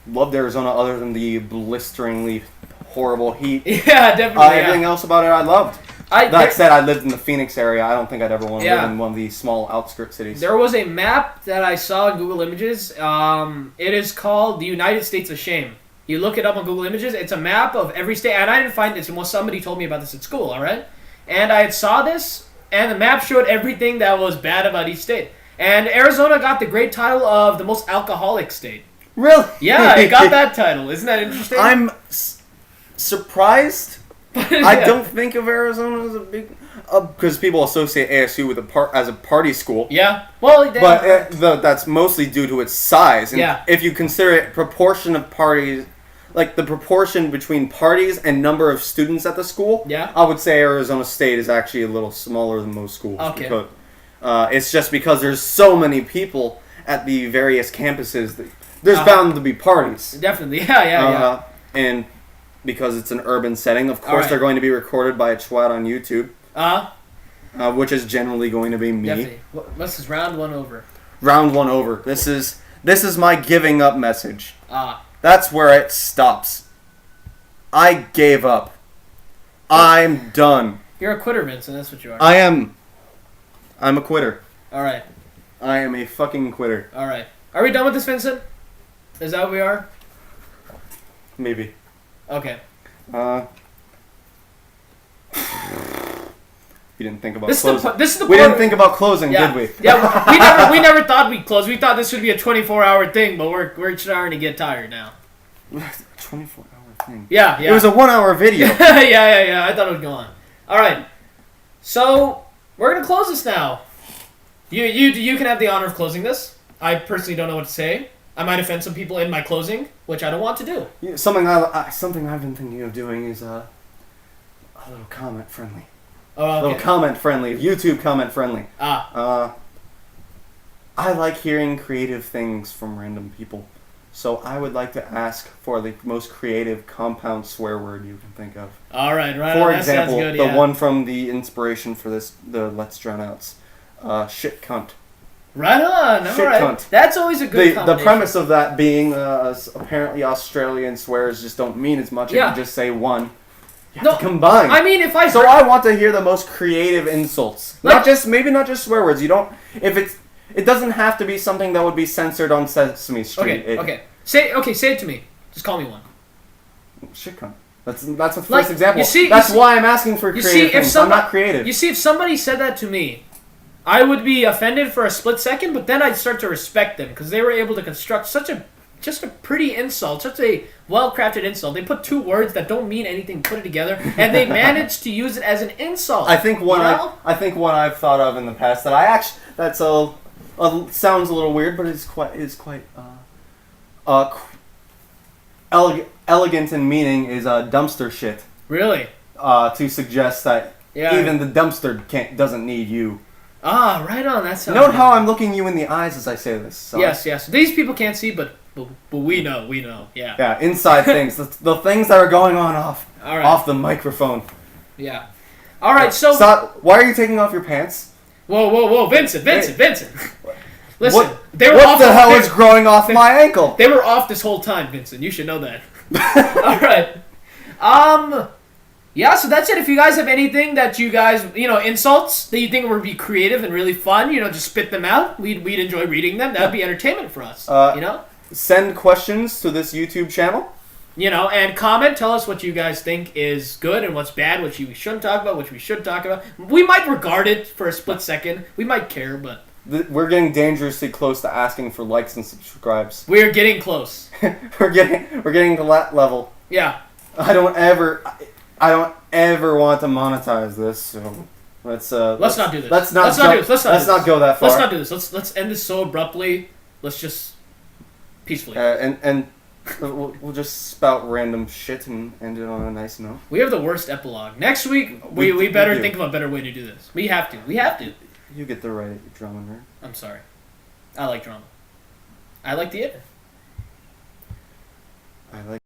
[SPEAKER 1] loved Arizona other than the blisteringly horrible heat.
[SPEAKER 2] Yeah, definitely.
[SPEAKER 1] Everything else about it I loved. That said, I lived in the Phoenix area. I don't think I'd ever want to live in one of these small outskirt cities.
[SPEAKER 2] There was a map that I saw in Google Images. It is called the United States of Shame. You look it up on Google Images. It's a map of every state. And I didn't find this until somebody told me about this at school, all right? And I saw this, and the map showed everything that was bad about each state. And Arizona got the great title of the most alcoholic state.
[SPEAKER 1] Really?
[SPEAKER 2] Yeah, it got that title. Isn't that interesting?
[SPEAKER 1] I'm surprised. I don't think of Arizona as a big... because people associate ASU with as a party school.
[SPEAKER 2] Yeah. Well,
[SPEAKER 1] but that's mostly due to its size. And if you consider it proportion of parties... Like, the proportion between parties and number of students at the school, I would say Arizona State is actually a little smaller than most schools.
[SPEAKER 2] Okay.
[SPEAKER 1] Because, it's just because there's so many people at the various campuses that there's bound to be parties.
[SPEAKER 2] Definitely. Yeah.
[SPEAKER 1] And because it's an urban setting, of course they're going to be recorded by a twat on YouTube. Which is generally going to be me.
[SPEAKER 2] Definitely. This is round one over.
[SPEAKER 1] Round one over. This is my giving up message. That's where it stops. I gave up. I'm done.
[SPEAKER 2] You're a quitter, Vincent. That's what you are.
[SPEAKER 1] I am. I'm a quitter.
[SPEAKER 2] All right.
[SPEAKER 1] I am a fucking quitter.
[SPEAKER 2] All right. Are we done with this, Vincent? Is that what we are?
[SPEAKER 1] Maybe.
[SPEAKER 2] Okay.
[SPEAKER 1] We didn't think about closing.
[SPEAKER 2] We
[SPEAKER 1] didn't think about closing, did we?
[SPEAKER 2] Yeah, we never thought we'd close. We thought this would be a 24-hour thing, but we're starting to get tired now.
[SPEAKER 1] 24-hour thing.
[SPEAKER 2] Yeah.
[SPEAKER 1] It was a 1-hour video.
[SPEAKER 2] yeah. I thought it would go on. All right. So we're gonna close this now. You can have the honor of closing this. I personally don't know what to say. I might offend some people in my closing, which I don't want to do.
[SPEAKER 1] Yeah, something I've been thinking of doing is a little comment friendly.
[SPEAKER 2] Oh, okay.
[SPEAKER 1] A little comment friendly, YouTube comment friendly. I like hearing creative things from random people, so I would like to ask for the most creative compound swear word you can think of.
[SPEAKER 2] All right.
[SPEAKER 1] For example, the one from the inspiration for this, the Let's Drown Outs, shit cunt.
[SPEAKER 2] Right on. All right. Cunt. That's always a good
[SPEAKER 1] The premise of that being apparently Australian swears just don't mean as much if you just say one. You have to combine.
[SPEAKER 2] I mean, if I...
[SPEAKER 1] So I want to hear the most creative insults. Like, maybe not just swear words. You don't... It doesn't have to be something that would be censored on Sesame Street.
[SPEAKER 2] Okay. Say it to me. Just call me one.
[SPEAKER 1] Shit cunt. That's the first example.
[SPEAKER 2] That's
[SPEAKER 1] why I'm asking for creative things. I'm not creative.
[SPEAKER 2] You see, if somebody said that to me, I would be offended for a split second, but then I'd start to respect them because they were able to construct just a pretty insult, such a well-crafted insult. They put two words that don't mean anything, put it together, and they managed to use it as an insult.
[SPEAKER 1] I think one I've thought of in the past that sounds a little weird, but is quite elegant in meaning is dumpster shit.
[SPEAKER 2] Really?
[SPEAKER 1] To suggest that even the dumpster doesn't need you.
[SPEAKER 2] Ah, right on. That sounds.
[SPEAKER 1] Note how I'm looking you in the eyes as I say this. So.
[SPEAKER 2] Yes. These people can't see, but we know. Yeah.
[SPEAKER 1] Yeah, inside things. The things that are going on off the microphone.
[SPEAKER 2] Yeah. All right. So
[SPEAKER 1] why are you taking off your pants?
[SPEAKER 2] Whoa, Vincent. Listen.
[SPEAKER 1] What the hell is growing off my ankle?
[SPEAKER 2] They were off this whole time, Vincent. You should know that. All right. Yeah, so that's it. If you guys have anything that you guys, insults that you think would be creative and really fun, just spit them out. We'd enjoy reading them. That'd be entertainment for us,
[SPEAKER 1] Send questions to this YouTube channel.
[SPEAKER 2] And comment. Tell us what you guys think is good and what's bad, what we shouldn't talk about, what we should talk about. We might regard it for a split second. We might care, but...
[SPEAKER 1] We're getting dangerously close to asking for likes and subscribes.
[SPEAKER 2] We're getting close.
[SPEAKER 1] we're getting to that level.
[SPEAKER 2] Yeah.
[SPEAKER 1] I don't ever want to monetize this, so let's
[SPEAKER 2] not do this.
[SPEAKER 1] Let's not go that far.
[SPEAKER 2] Let's not do this. Let's end this so abruptly. Let's just peacefully.
[SPEAKER 1] And we'll just spout random shit and end it on a nice note.
[SPEAKER 2] We have the worst epilogue. Next week we better think of a better way to do this. We have to.
[SPEAKER 1] You get the right drama nerd.
[SPEAKER 2] I'm sorry. I like drama. I like theater.
[SPEAKER 1] I like